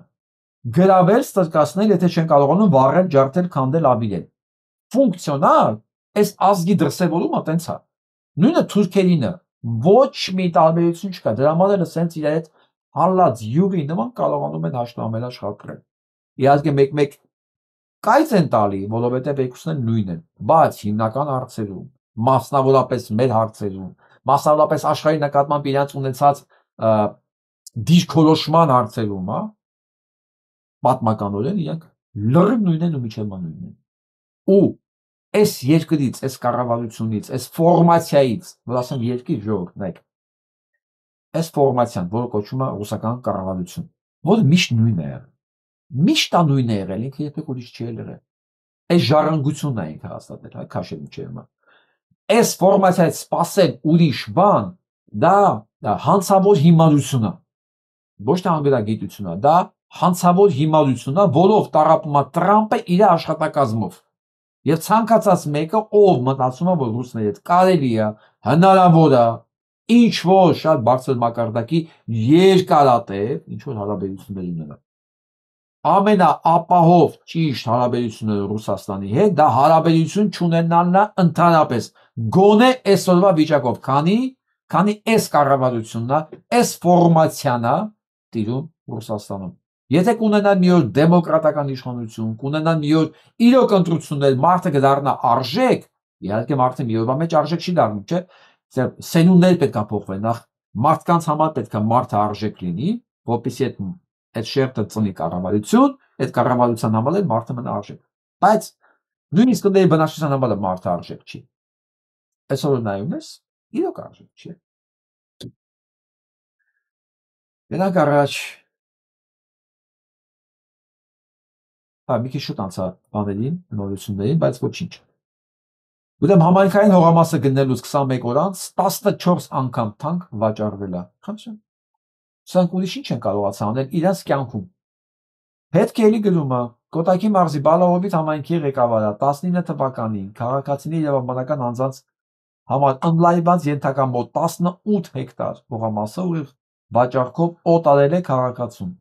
Գրավել, ստրկացնել, եթե չեն կարողանում վառել, ջարդել, քանդել, ավիրել։ Ֆունկցիոնալ, այս ազգի դրսևորումը տենց է։ Նույնը թուրքերինը ոչ մի տարբերություն չկա։ Դրա համար էլ սենց իր այդ հալած յուղի նման կարողանում են հաշտամել աշխատել։ Իհարկե մեկ-մեկ կայծ են տալի, որովհետև երկուսն նույնն են, բայց հիմնական հարցերում, մասնավորապես մեր հարցերում, մասնավորապես աշխարհի նկատմամբ իրենց ունեցած դիրքորոշման հարցերում, հա, պատմականորեն իրենք լրիվ նույնն են ու միջև նույնն են։ Ու այս երկրից, այս կառավարությունից, այս ֆորմացիայից, որ ասեմ երկիր ժողովուրդ, այս ֆորմացիան, որը կոչվում է ռուսական կառավարություն, որը միշտ նույնն է եղել, միշտ է նույնն է եղել, ինքը երբեք ուրիշ չի եղել։ Այս ժառանգությունն է ինքը հաստատել, հա, քաշել միջևը։ Այս ֆորմացիայից սпасել ուրիշ բան, դա հանցավոր հիմարություն է։ Ոչ թե անգլագիտություն է, դա հանցավոր հիմարություն է, որով տառապում է Տրամպը իր աշխատակազմով։ Եվ ցանկացած մեկը, ով մտածում է, որ ռուսների հետ կարելի է, հնարավոր է, ինչ որ շատ բարձր մակարդակի երկարատև ինչ որ հարաբերություններ ունենալ։ Ամենաապահով ճիշտ հարաբերությունը Ռուսաստանի հետ դա հարաբերություն չունենալն է ընդհանրապես գոնե այսօրվա վիճակով, քանի այս կառավարությունն է, այս ֆորմացիան է տիրում Ռուսաստանում։ Եթե կունենան մի օր դեմոկրատական իշխանություն, կունենան մի օր իրոք ընտրություններ, մարդը կդառնա արժեք, իհարկե մարդը մի օրվա մեջ արժեք չի դառնում, չէ՞։ Սենուններ պետք է փոխվեն, նախ մարդկանց համար պետք է մարդը արժեք լինի, որպեսզի այդ շերտը ծնի կառավարություն, այդ կառավարության համար էլ մարդը մնա արժեք։ Բայց նույնիսկ դեպի բնակչության համար մարդը արժեք չի։ Այսօր նայում ես, իրոք արժեք չի։ Գնանք առաջ։ Մի քիչ շուտ անցա բաներին, նորություններին, բայց ոչինչ։ Ուրեմն համայնքային հողամասը գնելուց 21 օր անց 14 անգամ թանկ վաճառվել է։ Խնդրեմ։ Սրանք ուրիշ ինչ են կարողացել անել իրենց կյանքում։ Պետք է էլի գրումը Կոտայքի մարզի Բալահովիտ համայնքի ղեկավարը 19 թվականին քաղաքացիների եւ անձնական անձանց համար ընդլայնված ենթակա մոտ 18 հեկտար հողամասը ուղիղ վաճառքով օտարել է քաղաքացուն։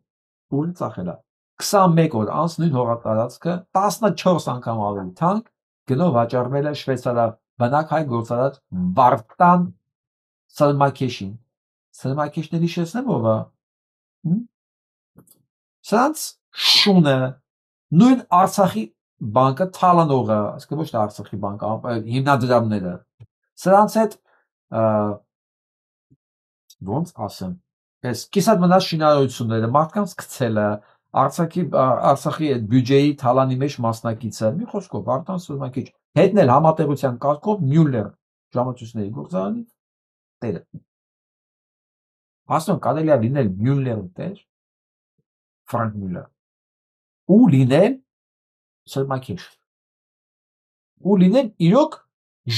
Ուր ծախել է 21 օր անց նույն հողատարածքը 14 անգամ ավելի թանկ գնով վաճառվել է շվեյցարիա բնակ հայ գործարար Վարդան Սալմակեշին։ Սալմակեշների շեսնեմ ով է։ Սրանց շունը նույն Արցախի բանկը թալանողը, այսինքն ոչ թե Արցախի բանկը, հիմնադրամները։ Սրանց հետ ոնց ասեմ, այս կիսատ մնաց շինարարությունները, մարդկանց գցելը, Արցախի այդ բյուջեի թալանի մեջ մասնակիցը, մի խոսքով Վարդան Սալմակեշ հետնել համատեղության կարգով Մյուլլեր ժամացույցների գործարանի տերը։ Ասում կարելի է լինել Մյուլլերի տեր, Ֆրանկ Մյուլլեր, ու լինել Սալմակեշ, ու լինել իրոք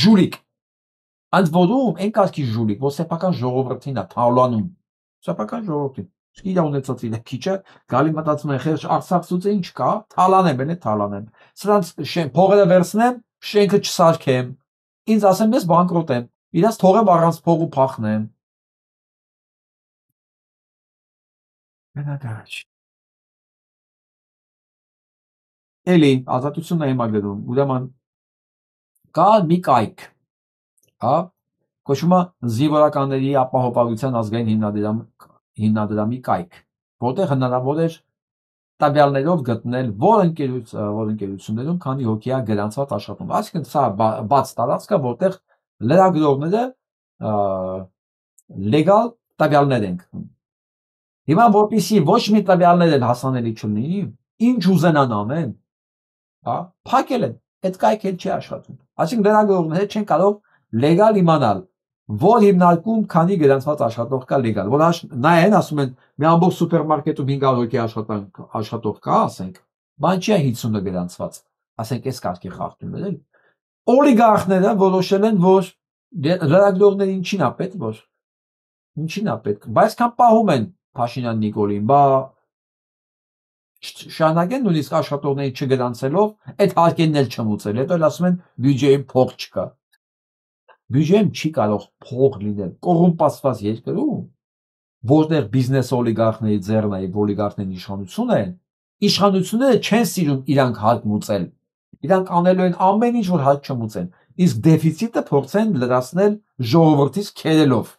ժուլիկ, ընդ որում այն կարգի ժուլիկ, որ սեփական ժողովրդին է թալանում, սեփական ժողովրդին, իր ունեցած իր քիչը, գալի մտածում են խեղճ արցախցուց ինչ կա, թալանեմ, էլի թալանեմ, սրանց փողերը վերցնեմ, շենքը չսարքեմ, ինձ ասեմ ես բանկրոտ եմ, իրաց թողեմ առանց փող ու փախնեմ։ Էլի ազատությունն է հիմա գրում, ուրեմն կա մի կայք, հա, կոչվում է զինվորականների ապահովության ազգային հիմնադրամի կայք, որտեղ հնարավոր էր տվյալներով գտնել որ ընկերություններում քանի հոգի է գրանցված աշխատում։ Այսինքն սա բաց տարածք է, որտեղ լրագրողները լեգալ տվյալներ են գտնում։ Հիմա որպեսզի ոչ մի տվյալներ են հասանելի չլինի, ինչ ուզենան անեն, հա, փակել են, այդ կայքը չի աշխատում։ Այսինքն լրագրողները չեն կարող լեգալ իմանալ, որ հիմնարկում քանի գրանցված աշխատող կա լեգալ, որ նայեն ասում են մի ամբողջ սուպերմարկետում 500 հոգի աշխատող կա, ասենք, բան չի 50-ը գրանցված, ասենք այս կարգի խախտումներ են։ Օլիգարխները որոշել են, որ լրագրողները ինչին է պետք, որ ինչին է պետք, բայց քան պահում են Փաշինյան Նիկոլին, բա շարունակեն նույնիսկ աշխատողների չգրանցելով, այդ հարկերն էլ չմուծել, հետո էլ ասում են բյուջեին փող չկա։ Բյուջեն չի կարող փող լինել կոռումպացված երկրում, որտեղ բիզնես օլիգարխների ձեռն է, օլիգարխների իշխանություն են, իշխանությունները չեն սիրում իրանք հարկ մուծել։ Իրանք անելու են ամեն ինչ, որ հարկ չմուծեն։ իսկ դեֆիցիտը փորձեն լրացնել ժողովրդից քերելով։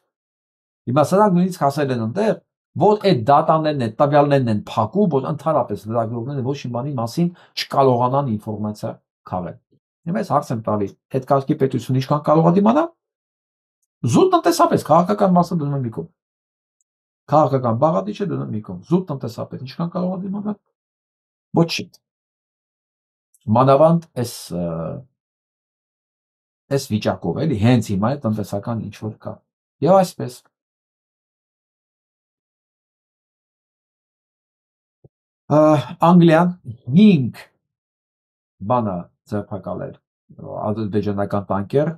Հիմա սրանք նույնիսկ հասել են այնտեղ, որ այդ դատաներն են, տվյալներն են փակու, որ ընդհանրապես լրագրողները ոչ մի բանի մասին չկարողանան ինֆորմացիա քաղել։ Հիմա ես հարց եմ տալիս, այդ կարգի պետությունը ինչքան կարող է դիմանալ։ Զուտ տնտեսապես քաղաքական մասը դնում է մի կողմ։ Քաղաքական բաղադրիչը դնում է մի կողմ։ Զուտ տնտեսապես ինչքան կարող է դիմանալ։ Ոչինչ։ Մանավանդ այս վիճակով էլի հենց հիմա է տնտեսական ինչ որ կա։ Եվ այսպես Անգլիան 5 բանա ձերբակալել ադրբեջանական տանկեր,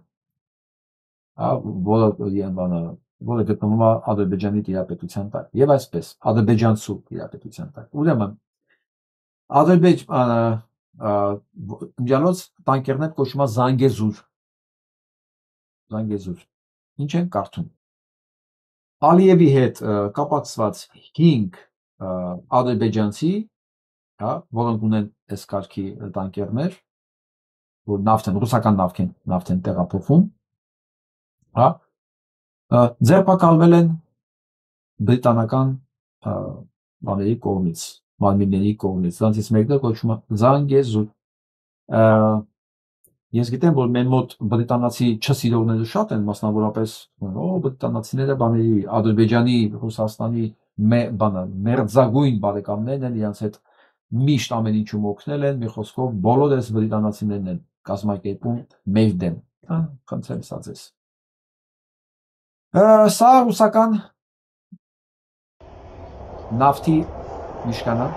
որը գտնվում է Ադրբեջանի տիրապետության տակ, եւ այսպես ադրբեջանցու տիրապետության տակ։ Ուրեմն Ադրբեջանոց տանկերներ կոչվում է Զանգեզուր։ Ինչ են կարդում։ Ալիևի հետ կապակցված 5 ադրբեջանցի, որոնք ունեն այս կարգի տանկերներ, որ ռուսական նավթ են տեղափոխում, ձերբակալվել են բրիտանական բաների կողմից, մարմինների կողմից, դրանցից մեկը կոչվում է Զանգեզուր։ Ես գիտեմ, որ մեր մոտ բրիտանացի չսիրողները շատ են, մասնավորապես բրիտանացիները բաների Ադրբեջանի, Ռուսաստանի մերձագույն բարեկամներն են, իրենց հետ միշտ ամեն ինչում օգնել են, մի խոսքով բոլոր այս բրիտանացիներն են կազմակերպում մեր դեմ։ Խնդրեմ սա ձեզ։ Սա ռուսական նավթի միշկանա,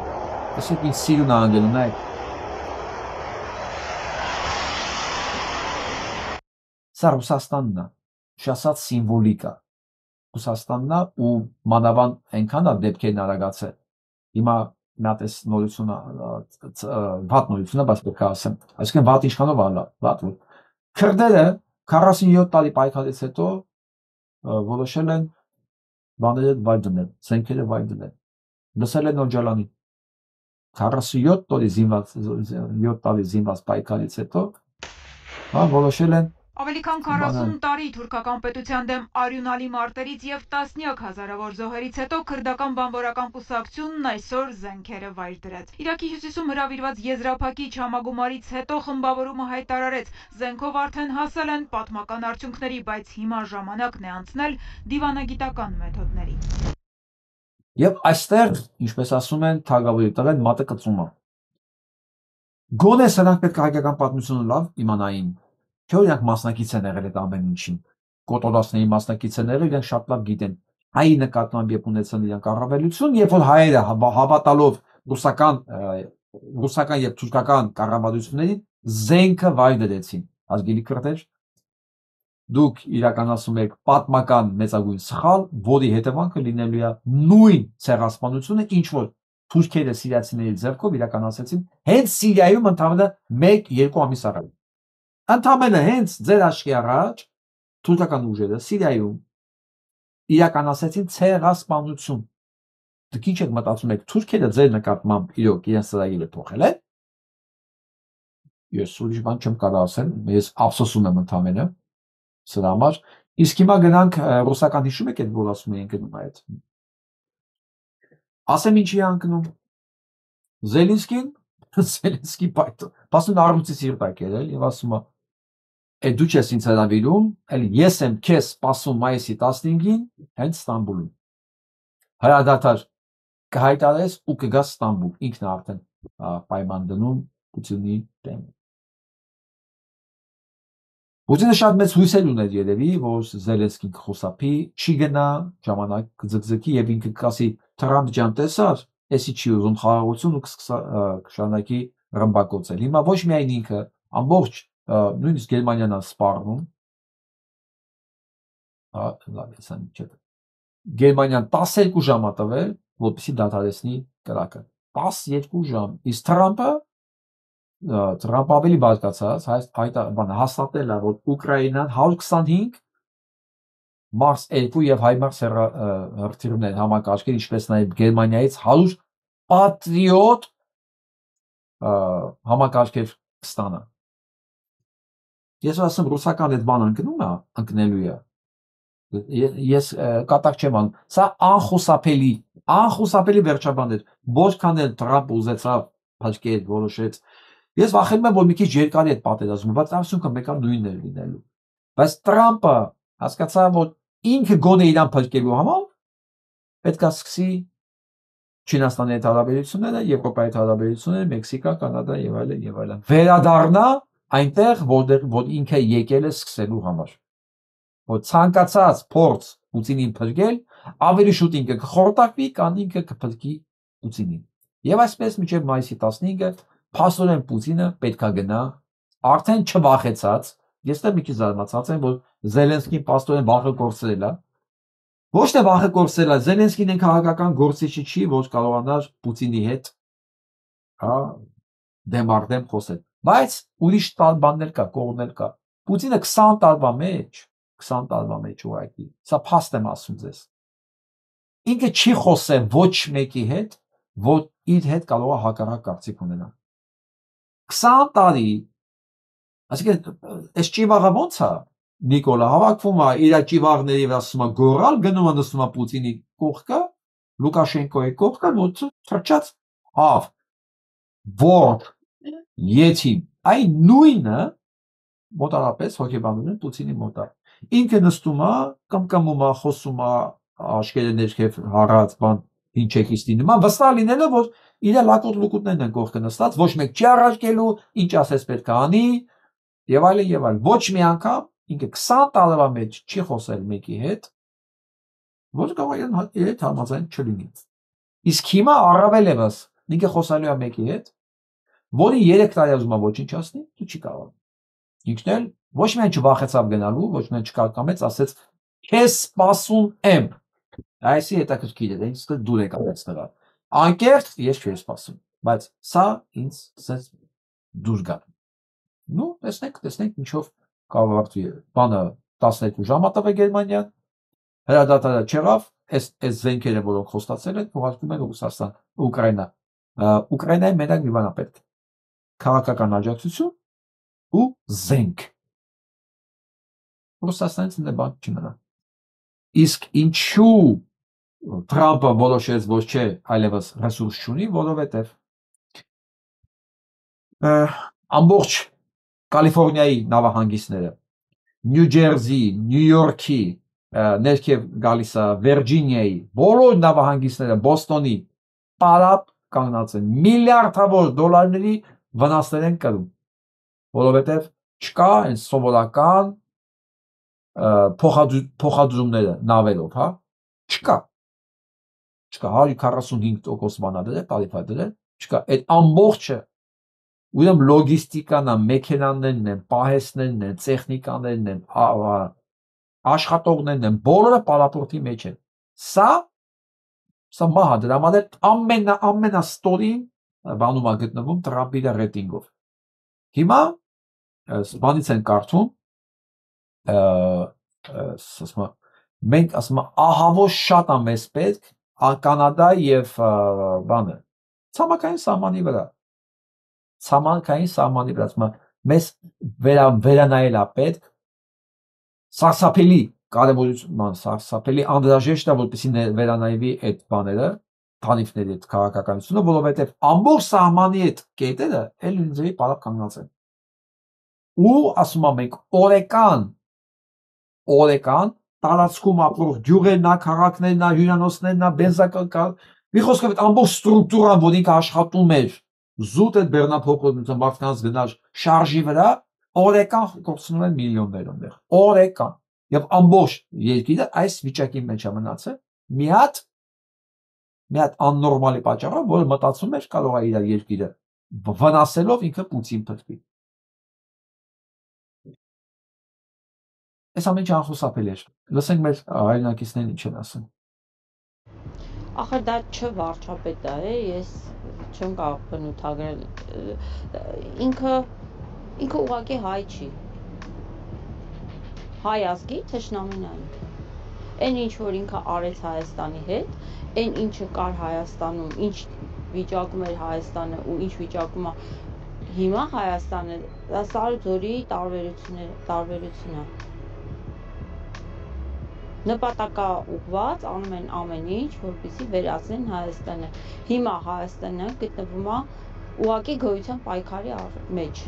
ասեք ինչ սիրուն է անգելում, նայեք։ Սա Ռուսաստանն է, շասած սիմվոլիկա։ Ռուսաստանն է ու մանավանդ այնքան է դեպքերն արագացել։ Հիմա մի հատ էս նորությունը, վատ նորությունը, բայց պետք է ասեմ։ Այսինքն վատ ինչքանով է վատ, որ քրդերը 47 տարի պայքարից հետո որոշել են բաները վայր դնել, զենքերը վայր դնել։ Լսել են Օջալանին 47 տարի զինված պայքարից հետո որոշել են Ավելի քան 40 տարի թուրքական պետության դեմ արյունալի մարտերից եւ տասնյակ հազարավոր զոհերից հետո քրդական բանվորական կուսակցությունն այսօր զենքերը վայր դրեց։ Իրաքի հյուսիսում հրավիրված եզրափակիչ համագումարից հետո խմբավորումը հայտարարեց, զենքով արդեն հասել են պատմական արդյունքների, բայց հիմա ժամանակն է անցնել դիվանագիտական մեթոդների։ Եվ այստեղ, ինչպես ասում են, թագավորի տղեն մատը կծում է։ Գոնե սրանք պետք է հայկական պատմությունը լավ իմանային, թե իրանք մասնակից են եղել այդ ամեն ինչին, կոտորածների մասնակից են եղել, իրանք շատ լավ գիտեն։ Հայի նկատմամբ երբ ունեցան իրանք առավելություն, երբ որ հայերը հավատալով ռուսական եւ թուրքական կառավարություններին զենքը վայր դրեցին։ Ազգելի քրդեր, դուք իրականացնում եք պատմական մեծագույն սխալ, որի հետևանքը լինելու է նույն ցեղասպանությունը, ինչ որ թուրքերը սիրիացիների ձեռքով իրականացրեցին հենց Սիրիայում ընդամենը 1-2 ամիս առաջ։ Ընդամենը հենց ձեր աչքի առաջ թուրքական ուժերը Սիրիայում իրականացրեցին ցեղասպանություն։ Դուք ինչ եք մտածում եք, թուրքերը ձեր նկատմամբ իրոք իրենց ծրագիրը փոխել են։ Ես ուրիշ բան չեմ կարող ասել, ես ափսոսում եմ ընդամենը սրա համար։ Իսկ հիմա գնանք ռուսական հիշում եք այդ որ ասում էին գնում այդ։ Ասեմ ինչի է անկնում։ Զելենսկի պայթո։ Բասուն առողջի սիրտակ էր էլ եւ ասում է Այդ դու չես ինձ հրավիրում, էլ ես եմ քեզ սպասում մայիսի 15-ին հենց Ստամբուլում։ Հրադադար կհայտարարես ու կգաս Ստամբուլ, ինքն է արդեն պայման դնում Պուտինի դեմ։ Պուտինը շատ մեծ հույսեր ուներ երևի, որ Զելենսկին կխոսափի, չի գնա, ժամանակ կձգձգի եւ ինքը կասի Թրամփ ջան տեսար, էսի չի ուզում խաղաղություն ու կշանակի ռմբակոծել։ Հիմա ոչ միայն ինքը, ամբողջ նույնիսկ Գերմանիան է սպառնում, Գերմանիան 12 ժամ է տվել, որպեսզի դադարեցնի կրակը։ 12 ժամ։ Իսկ Թրամփը ավելի բարկացած հաստատել է, որ Ուկրաինան 125 Մարս 2 եւ Հայմարս հրթիռներ համակարգեր, ինչպես նաեւ Գերմանիայից 100 Patriot համակարգեր կստանա։ Ես ասեմ ռուսական այդ բան ընկնելու է։ Ես կատակ չեմ անում։ Սա անխուսափելի վերջաբան էր։ Որքան էլ Տրամպը ուզեցավ փրկել, որոշեց։ Ես վախենում եմ, որ մի քիչ երկար է այդ պատերազմը, բայց արդյունքը մեկը նույնն է լինելու։ Բայց Տրամպը հասկացավ, որ ինքը գոնե իրան փրկելու համար պետք է սկսի Չինաստանի հետ հարաբերությունները, Եվրոպայի հետ հարաբերությունները, Մեքսիկա, Կանադա եւ այլն։ Վերադառնա այնտեղ, որ ինքը եկել է սկսելու համար։ Որ ցանկացած փորձ Պուտինին փրկել, ավելի շուտ ինքը կխորտակվի, քան ինքը կփրկի Պուտինին։ Եվ այսպես մինչև մայիսի 15-ը փաստորեն Պուտինը պետքա գնա, արդեն չվախեցած, ես դեռ մի քիչ զարմացած եմ, որ Զելենսկին փաստորեն վախը կորցրել է։ Ոչ թե վախը կորցրել է, Զելենսկին այն քաղաքական գործիչը չի, որ կարողանար Պուտինի հետ դեմարդեմ խոսել։ Բայց ուրիշ բաններ կա, կողմներ կա։ Պուտինը 20 տարվա մեջ ուղղակի, սա փաստ եմ ասում ձեզ։ Ինքը չի խոսել ոչ մեկի հետ, որ իր հետ կարող է հակառակ կարծիք ունենա։ 20 տարի, այսինքն այս ճիվաղը ոնց է, Նիկոլա հավաքվում է իր ճիվաղների վրա ասում է գորալ, գնում է նստում է Պուտինի կողքը, Լուկաշենկոյի կողքը, որ թրջած հավ, որ եթին, այն նույնը մոտարապես հոգեբանում են Պուտինի մոտար։ Ինքը նստում է, կմկմում է, խոսում է, աշկերը ներքև հարած բան, ինչ եկիստի նման, վստահ լինելով, որ իր լակոտ լուկուտներն են կողքը նստած, ոչ մեկ չի առաջկելու, ինչ ասես պետք է անի, եւ այլն։ Ոչ մի անգամ ինքը 20 տարվա մեջ չի խոսել մեկի հետ, որ կարող է հետ համաձայն չլինի։ Իսկ հիմա առավել եւս ինքը խոսալու է մեկի հետ, որի 3 տարի ուզում է ոչնչացնի, ու չի կարող։ Ինքն էլ ոչ միայն չվախեցավ գնալու, ոչ միայն չկարկամեց, ասեց քեզ սպասում եմ։ Այսի հետաքրքիր է, ինձ դուր եկավ այստեղ։ Անկեղծ ես չէի սպասում, բայց սա ինձ ասես դուր գա։ Ну, տեսնենք ինչով կավարտվի բանը 12 ժամ ատավ է Գերմանիան, հրադադարը չեղավ, այս զենքերը, որոնք խոստացել են, ուղարկում են Ռուսաստան, Ուկրաինա։ Ուկրաինայի մենակ մի բան է պետք։ Քաղաքական աջակցություն ու զենք։ Ռուսաստանից նույն բան չմնա։ Իսկ ինչու Թրամպը որոշեց, որ չէ, այլևս ռեսուրս չունի, որովհետև ամբողջ Կալիֆոռնիայի նավահանգիստները, Նյու Ջերսի, Նյու Յորքի, ներքև գալիս է Վիրջինիայի, բոլոր նավահանգիստները, Բոստոնի պարապ կանգնած են, միլիարդավոր դոլարների վնասներ են կրում, որովհետև չկա այն սովորական փոխադրումները նավերով, հա, չկա 145% բանադեր, տարիֆադեր, չկա, այդ ամբողջը ուրեմն լոգիստիկան է, մեքենաներն են, պահեստներն են, տեխնիկաներն են, աշխատողներն են, բոլորը պարապորտի մեջ են։ Սա մահա դրա համար ամենաստորին բանում է գտնվում Տրամպի ռեյտինգով։ Հիմա բանից են կարդում, մենք ասում ենք ահավոր շատ է մեզ պետք Կանադա եւ բանը ցամաքային սահմանի վրա մեզ վերանայել է պետք սարսափելի կարևորություն, սարսափելի անհրաժեշտ է, որպեսզի վերանայվի այդ բաները, թանիֆների այդ քաղաքականությունը, որովհետև ամբողջ սահմանի այդ կետերը էլ ինձի պարապ կանգնած են։ Ու ասում եմ մենք օրեկան տարածքում ապրող գյուղերն, քաղաքներն, հյուրանոցներն, բենզակալ, մի խոսքով այդ ամբողջ ստրուկտուրան, որ ինքը աշխատում էր զուտ այդ բեռնափոխության մարդկանց գնալ շարժի վրա, օրեկան կորցնում են միլիոններ այնտեղ։ Օրեկան։ Եվ ամբողջ երկիրը այս վիճակի մեջ է մնացել։ Մի հատ աննորմալի պատճառով, որը մտածում էր կարող է իր երկիրը վնասելով ինքը Պուտին փրկի։ Այս ամենը անխուսափելի է։ Լսենք մեր հայրենակիցներն ինչ են ասում։ Ախր դա չվարչապետ է, ես չեմ կարող բնութագրել։ Ինքը ուղղակի հայ չի։ Հայ ազգի թշնամին է։ Այն ինչ որ ինքը արեց Հայաստանի հետ, այն ինչը կար Հայաստանում, ինչ վիճակում էր Հայաստանը ու ինչ վիճակում է հիմա Հայաստանը դա Սարուձորի տարբերությունն է։ Նպատակաուղղված անում են ամեն ինչ, որպեսզի վերացնեն Հայաստանը։ Հիմա Հայաստանը գտնվում է ուղղակի գոյության պայքարի մեջ։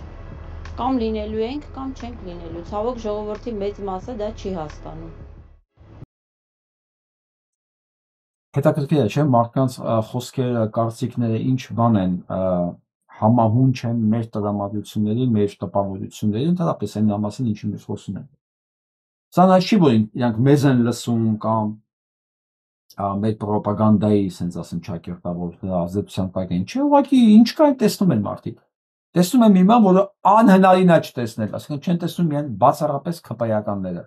Կամ լինելու ենք, կամ չենք լինելու։ Ցավոք ժողովրդի մեծ մասը դա չի հասկանում։ Հետաքրքիր է, չէ՞, մարդկանց խոսքերը, կարծիքները ինչ բան են, համահունչ են մեր տրամադրությունների, մեր տպավորությունների, ընդհանրապես այն մասին, ինչի մենք խոսում ենք։ Սա նա չի, որ իրանք մեզ են լսում կամ մեր պրոպագանդայի, ասենց ասեմ, ճակերտավոր ազդեցության տակ են, չէ, ուղղակի ինչ կա, տեսնում են մարդիկ։ Տեսնում եմ մի բան, որը անհնարին է չտեսնել, ասենք չեն տեսնում միայն բացառապես ԿՊ-ականները,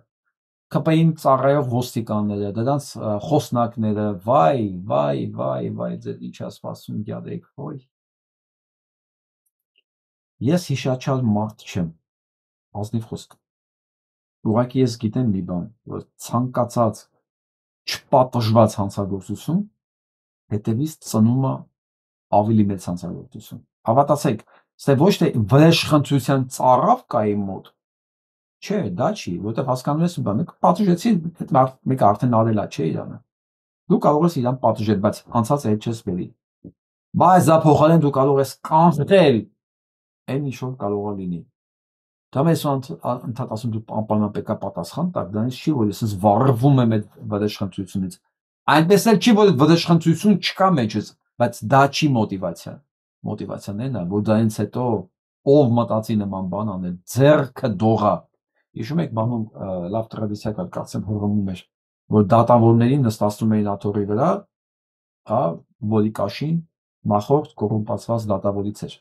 ԿՊ-ին ծառայող ոստիկանները, դրանց խոսնակները, վայ, ձեր ինչ է սպասում, գյադեք, ոյ։ Ես հիշաչար մարդ չեմ, ազնիվ խոսք։ Ուղղակի ես գիտեմ մի բան, որ ցանկացած չպատժված հանցագործություն հետևից ծնում է ավելի մեծ հանցագործություն։ Հավատացեք, Ստե ոչ թե վրեժխնդրության ծառավ կա իմ մոտ, չէ, դա չի, որտեղ հասկանում ես բան, մենք պատժեցի, մեկը արդեն արել է, չէ իրանը։ Դու կարող ես իրան պատժել, բայց անցածը հետ չես բերի։ Բայց դա փոխարեն դու կարող ես կանխել այն ինչ որ կարող է լինի։ Դա մեզ ընդհանուր ասում դու անպայմանապետա պատասխան տակ, դրանից չի, որ ես ինձ վառվում եմ այդ վրեժխնդրությունից։ Այնպես էլ չի, որ վրեժխնդրություն չկա մեջս, բայց դա չի մոտիվացիան։ Մոտիվացիան այն է, որ դրանից հետո ով մտածի նման բան անել, ձեռքը դողա։ Հիշում եք բանում լավ տրադիցիա կար, կարծեմ հորոնում էր, որ դատավորներին նստացնում էին աթոռի վրա, որի կաշին նախորդ կոռումպացված դատավորից էր։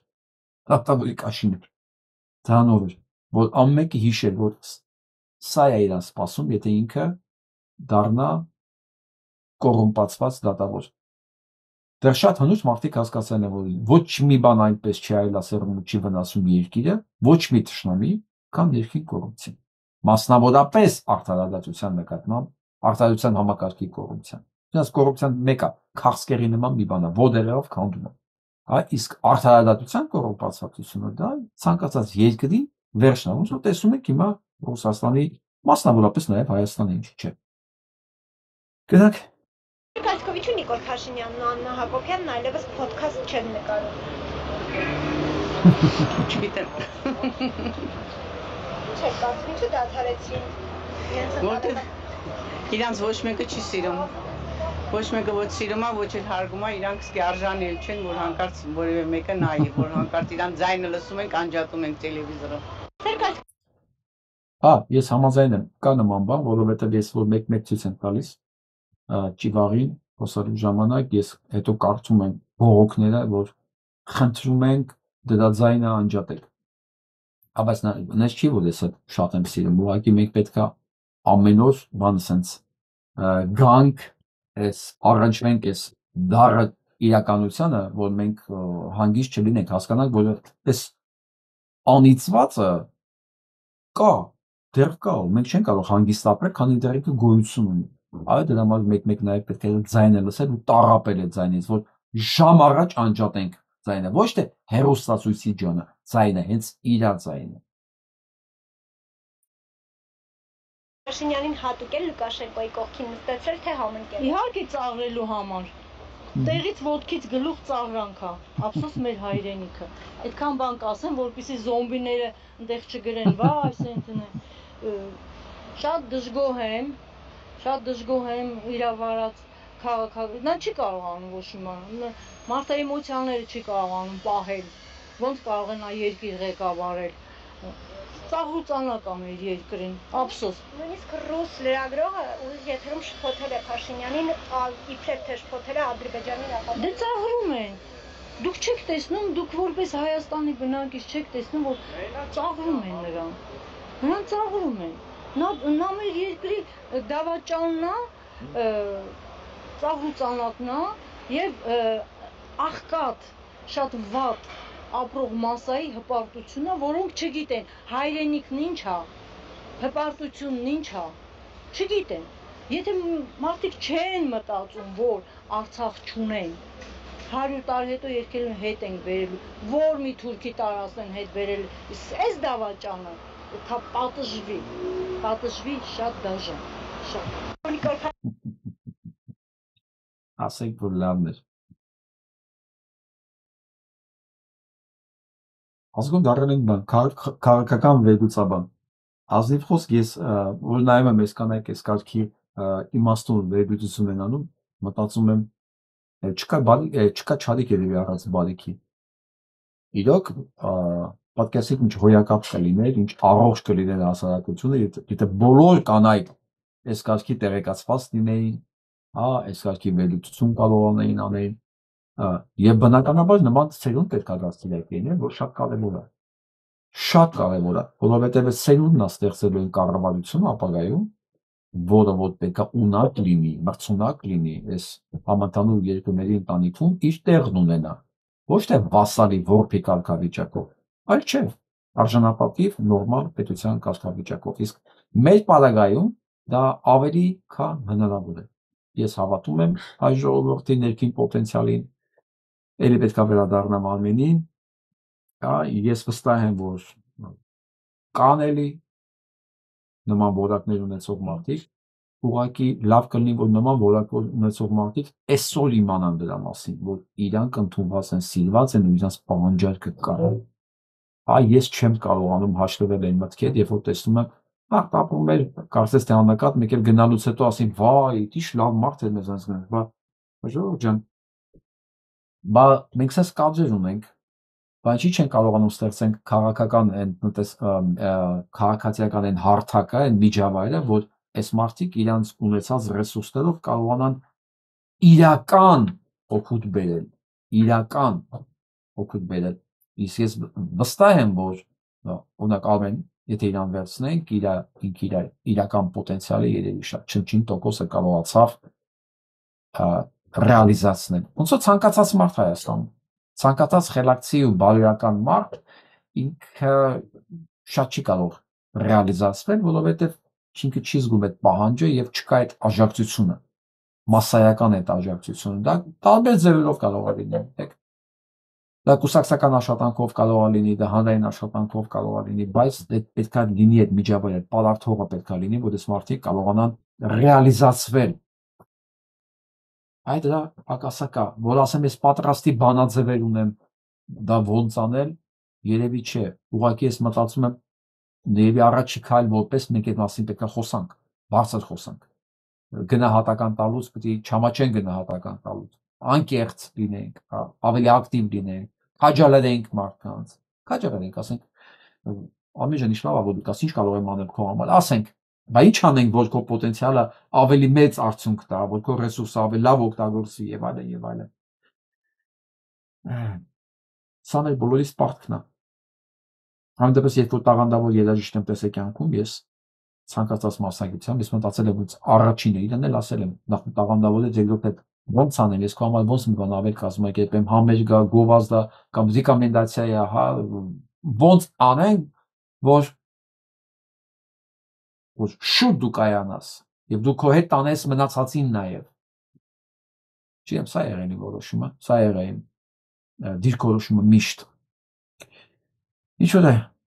Դատավորի կաշին էր։ Դրանով էր, որ ամեն մեկը հիշեր, որ սա է իրան սպասում, եթե ինքը դառնա կոռումպացված դատավոր։ Դեռ շատ հնուց մարդիկ հասկացան են, որ ոչ մի բան այնպես չի այլասերում ու չի վնասում երկիրը, ոչ մի թշնամի, քան երկրի կոռուպցիան։ Մասնավորապես արդարադատության նկատմամբ, արդարության համակարգի կոռուպցիան։ Դրանց կոռուպցիան մեկը քաղցկեղի նման մի բան է, ոդերով քանդում է։ Իսկ արդարադատության կոռումպացվածությունը դա ցանկացած երկրի վերջն է, ոնց որ տեսում եք հիմա Ռուսաստանի, մասնավորապես նաև Հայաստանի ինչ չէ։ Գնանք Այսքովիչու Նիկոլ Փաշինյանն ու Աննա Հակոբյանն այլևս ոդքասթ չեն նկարում։ Չգիտեմ։ Չէ, կարծում ինչու դադարեցին։ Որտեղ իրանց ոչ մեկը չի սիրում։ Ոչ մեկը ոչ սիրում է, ոչ էլ հարգում է, իրանք սկի արժանել չեն, որ հանկարծ որևէ մեկը նայի, որ հանկարծ իրան ձայնը լսում ենք, անջատում ենք տելևիզորով։ Ես համաձայն եմ, կա նման բան, որովհետև ես որ մեկ-մեկ ցույց եմ տալիս Ճիվաղին խոսալու ժամանակ ես հետո կարծում եմ բողոքները, որ խնդրում ենք դրա ձայնը անջատել։ Բայց նայած չի, որ ես շատ եմ սիրում, ուղղակի մենք պետք է ամեն օր բան ասենց գանք, այս առնչվենք այս դառը իրականությանը, որ մենք հանգիստ չլինենք, հասկանանք, որ այս անիծվածը կա, դեռ կա, մենք չենք կարող հանգիստ ապրել, քանի դեռ ինքը գոյություն ունի։ Այո, դրա համար մեկ-մեկ նաև պետք է ձայնը լսել ու տառապել այդ ձայնից, որ ժամ առաջ անջատենք ձայնը, ոչ թե հեռուստացույցի ձայնը, հենց իր ձայնը։ Փաշինյանին հատուկ է Լուկաշենկոյի կողքին նստեցրել, թե համընկել։ Իհարկե ծաղրելու համար։ Տեղից ոտքից գլուխ ծաղրանք է, ափսոս մեր հայրենիքը։ Այդքան բան կասեմ, որպեսզի զոմբիները այնտեղ չգրեն, վա, այսինքն շատ դժգոհ եմ իրավարած քաղաքական, նա չի կարողանում ոչ մի բան, մարդը էմոցիաները չի կարողանում պահել, ոնց կարող է նա երկիր ղեկավարել, ծաղրուծանակ է մեր երկրին, ափսոս։ Նույնիսկ ռուս լրագրողը եթերում շփոթել է Փաշինյանին, իբրև թե շփոթել է Ադրբեջանի նախագահին։ Դե ծաղրում են, դուք չեք տեսնում, դուք որպես Հայաստանի բնակիչ չեք տեսնում, որ ծաղրում են նրան ծաղրում են, նա մեր երկրի դավաճանն է, ծաղրուծանակն է և աղքատ, շատ վատ ապրող մասայի հպարտությունը, որոնք չգիտեն հայրենիքն ինչ է, հպարտությունն ինչ է, չգիտեն։ Եթե մարդիկ չեն մտածում, որ Արցախ չունեն, 100 տարի հետո երկել հետ ենք վերելու, որ մի թուրքի տարածքն հետ վերել, այս դավաճանը, թա պատժվի շատ դաժան, շատ։ Ասենք, որ լավն էր։ Ասկոն դարել ենք բան, քաղաքական վերլուծաբան։ Ազնիվ խոսք ես, որ նայում եմ ես կանայք ես կարգի իմաստուն վերլուծություն են անում, մտածում եմ, չկա չարիք երևի առանց բարիքի։ Իրոք, պատկերացրեք ինչ հոյակապ կլիներ, ինչ առողջ կլիներ հասարակությունը, եթե բոլոր կանայք այս կարգի տեղեկացված լինեին, այս կարգի վերլուծություն կարողանային անել, եւ բնականաբար նման սերունդ պետք է դաստիարակ լինեն, որ շատ կարևոր է։ Շատ կարևոր է, որովհետեւ սերունդն է ստեղծելու այն կառավարությունը ապագայում, որը որ պետք է ունակ լինի, մրցունակ լինի այս համընդհանուր երկրների ընտանիքում իր տեղն ունենա, ոչ թե վասալի որբի կարգավիճակով, այլ չէ, արժանապատիվ նորմալ պետության կարգավիճակով։ Իսկ մեր պարագայում դա ավելի քան հնարավոր է։ Ես հավատում եմ հայ ժողովրդի ներքին պոտենցիալին, ելի պետք է վերադառնամ Արմենիին, ես վստահ եմ, որ կան էլի նման որակներ ունեցող մարդիկ, ուղղակի լավ կլինի, որ նման որակ ունեցող մարդիկ այսօր իմանան դրա մասին, որ իրանք ընդունված են, սիրված են ու իրանց պահանջարկը կա։ Ես չեմ կարողանում հաշտվել այն մտքեր, երբ որ տեսնում եմ, ապրում էր, կարծես թե աննկատ, մեկ էլ գնալուց հետո ասին, վայ, ինչ լավ մարդ է մեզանց գնել, ժողովուրդ ջան, մենք սենց կարծեր ունենք, բայց չի չեն կարողանում ստեղծենք քաղաքական քաղաքացիական այն հարթակը, այն միջավայրը, որ այս մարդիկ իրանց ունեցած ռեսուրսներով կարողանան իրական օգուտ բերել, իսկ ես վստահ եմ, որ օրինակ Արմեն, եթե իրան վերցնենք, իրական պոտենցիալը երևի շատ չնչին տոկոսը կարողացավ ռեալիզացնել։ Ոնց որ ցանկացած մարդ Հայաստանում, ցանկացած խելացի ու բարոյական մարդ ինքը շատ չի կարող ռեալիզացնել, որովհետև ինքը չի զգում այդ պահանջը եւ չկա այդ աջակցությունը, մասսայական այդ աջակցությունը։ Դա տարբեր ձևերով կարող է լինել։ Դա կուսակցական աշխատանքով կարող է լինի, դա հանրային աշխատանքով կարող է լինի, բայց պետք է լինի այդ միջավայրը, պարարտողը պետք է լինի, որ այս մարդիկ կարողանան ռեալիզացվել։ Այդ դրա հակասակա, որ ասեմ ես պատրաստի բանաձևեր ունեմ, դա ոնց անել, երևի չէ, ուղղակի ես մտածում եմ, երևի առաջի քայլ որպես մենք այդ մասին պետք է խոսանք, բարձր խոսանք, գնահատական տալուց պետք է չամաչեն գնահատական տալուց, անկեղծ լինենք, ավելի ակտիվ լինենք, քաջալերենք մարդկանց, ասենք, Արմեն ջան, ինչ լավ է, որ դուք ինչ կարող եմ անել քո համար, ասենք, բա ինչ անենք, որ քո պոտենցիալը ավելի մեծ արդյունք տա, որ քո ռեսուրսը ավելի լավ օգտագործվի եւ այլն։ Սա մեր բոլորիս պարտքն է։ Համենայնպես, երբ որ տաղանդավոր երաժիշտ եմ տեսել կյանքում, ես ցանկացած մասնագիտությամբ ես մտածել եմ, որ առաջինը իրեն էլ ասել եմ, նախ տաղանդավոր է, երկրորդ է ոնց անեմ, ես քո համար ոնց մի բան ավել կազմակերպեմ, համեր գա, գովազդա կամ ռեկոմենդացիա, ոնց անենք, որ շուտ դու կայանաս եւ դու քո հետ տանես մնացածին նաեւ։ Չեմ, սա եղել իմ որոշումը, սա եղել իմ դիրքորոշումը միշտ։ Ինչ որ է,